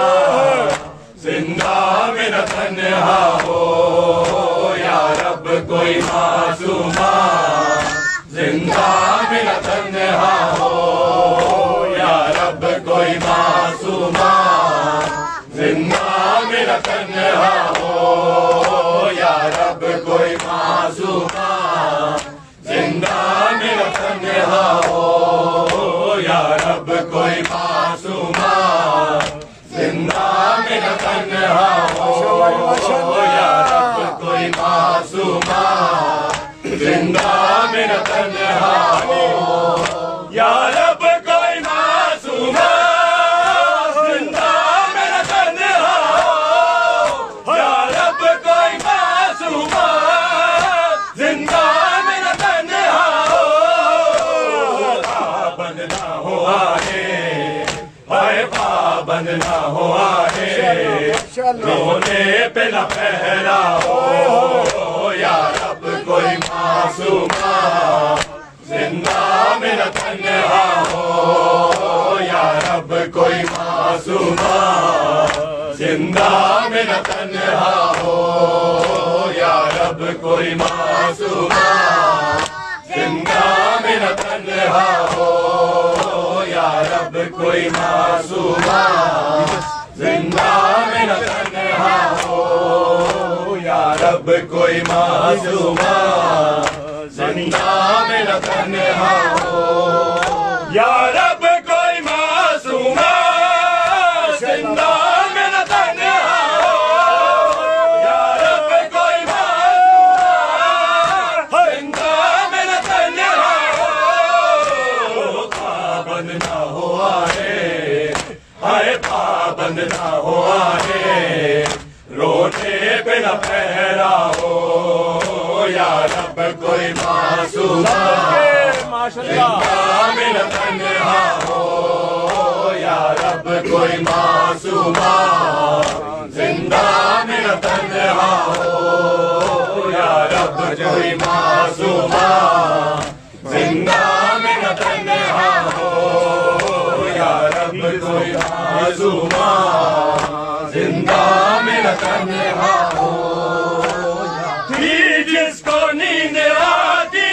زندہ میرا تنہا ہو یا رب کوئی معصوم زندہ میرا تنہا ہو یا رب کوئی معصوم زندہ میرا تنہا ہو یا رب کوئی معصوم زندہ میرا تنہا ہو یا رب کوئی معصوم زندہ میرا تنہا ہو یا رب کوئی معصوم زندہ میرا تنہا ہو یا رب کوئی معصوم زندہ میرا تنہا ہو یا رب کوئی معصوم زندہ میرا تنہا ہو پابند نہ ہوا ہے ہائے پابند نہ ہوا ہے رونے پہ نہ پہرا ہو یا رب کوئی معصومہ زندہ میں نہ تنہا ہو یا رب کوئی معصومہ زندہ میں نہ تنہا ہو یا رب کوئی معصومہ زندہ میں نہ تنہا ہو یا رب کوئی معصومہ زندہ میں نہ تنہا ہو یا رب کوئی معصومہ زندہ میں نہ تنہا ہو یا رب کوئی معصومہ زندہ میں نہ تنہا ہو یا رب کوئی معصومہ زندہ میں نہ تنہا ہو پابند نہ ہوا ہے ہائے پابند نہ ہوا ہے رونے پہ نہ پہرا ہو یا رب کوئی معصومہ زندہ میں نہ تنہا ہو یا رب کوئی معصومہ زندہ میں نہ تنہا ہو یا رب کوئی معصومہ زندہ میں نہ تنہا ہو یا رب کوئی معصومہ زندہ میں نہ تنہا ہو جس کو نیند آتی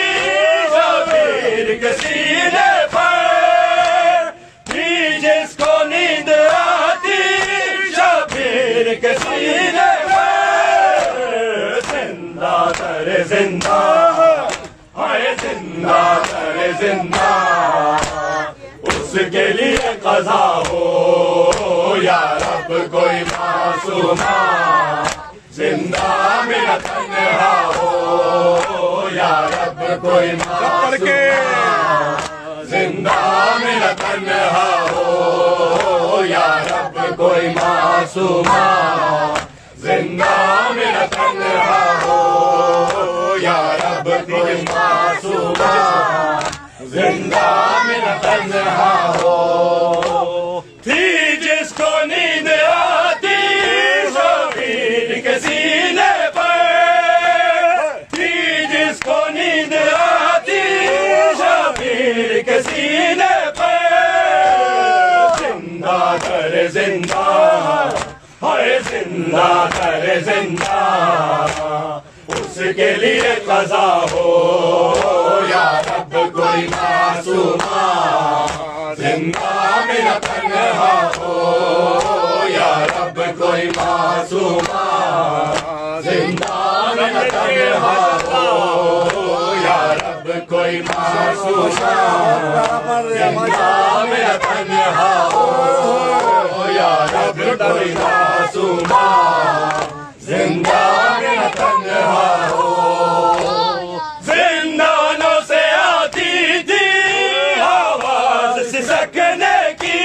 شبیر کے سینے پر جس کو نیند آتی شبیر کے سینے پر زندہ تر زندہ ہائے زندہ تر زندہ اس کے لیے قضا ہو یا رب کوئی معصومہ زندہ میں نہ تنہا ہو یا رب کوئی معصومہ زندہ میں نہ تنہا ہو یا رب کوئی معصومہ زندہ میں نہ تنہا ہو یا رب کوئی معصومہ زندہ میں نہ تنہا ہو تھی جس کو نیند آتی شبیر کے سینے پر تھی جس کو نیند آتی شبیر کے سینے پر زندہ تر زندہ ہائے زندہ تر زندہ اس کے لیے قضا ہو یا رب کوئی معصومہ زندہ میں نہ تنہا ہو یا رب کوئی معصومہ زندہ میں نہ تنہا ہو یا رب کوئی معصومہ زندہ میں نہ تنہا ہو یا رب کوئی معصومہ زندہ میں نہ تنہا ہو زندانوں سے آتی تھی آواز سسکنے کی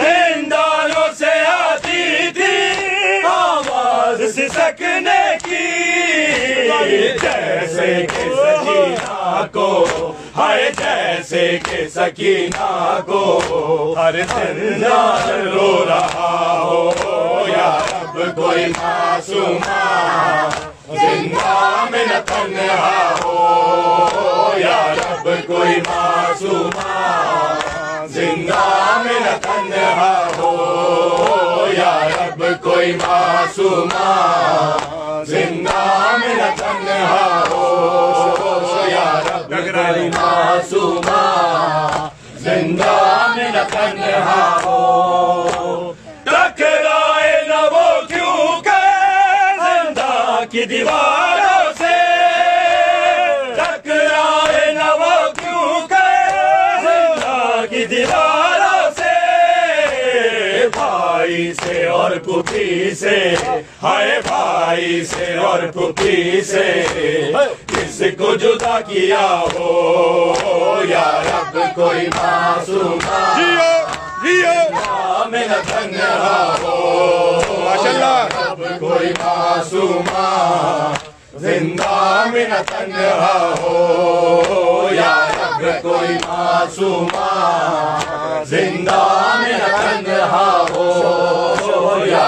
زندانوں سے آتی تھی آواز سسکنے کی جیسے کہ سکینہ کو ہائے جیسے کہ سکینہ کو ہر زندان رو رہا ہو یا رب کوئی معصومہ زندہ میں نہ تنہا ہو یا رب کوئی معصومہ زندہ میں نہ تنہا ہو یا رب کوئی معصومہ زندہ میں نہ تنہا ہو یا رب کوئی معصومہ زندہ میں نہ تنہا ہو ٹکرائے نہ وہ کیوں کہ زندہ کی دیواروں سے ٹکرائے نہ وہ کیوں کہ زندہ کی دیواروں سے بھائی سے اور پھوپھی سے ہائے بھائی سے اور پھوپھی سے کس کو جدا کیا ہو یا رب کوئی معصومہ زندہ میں نہ تنہا ہو یا رب کوئی معصومہ زندہ میں نہ تنہا ہو یا رب کوئی معصومہ زندہ میں نہ تنہا ہو یا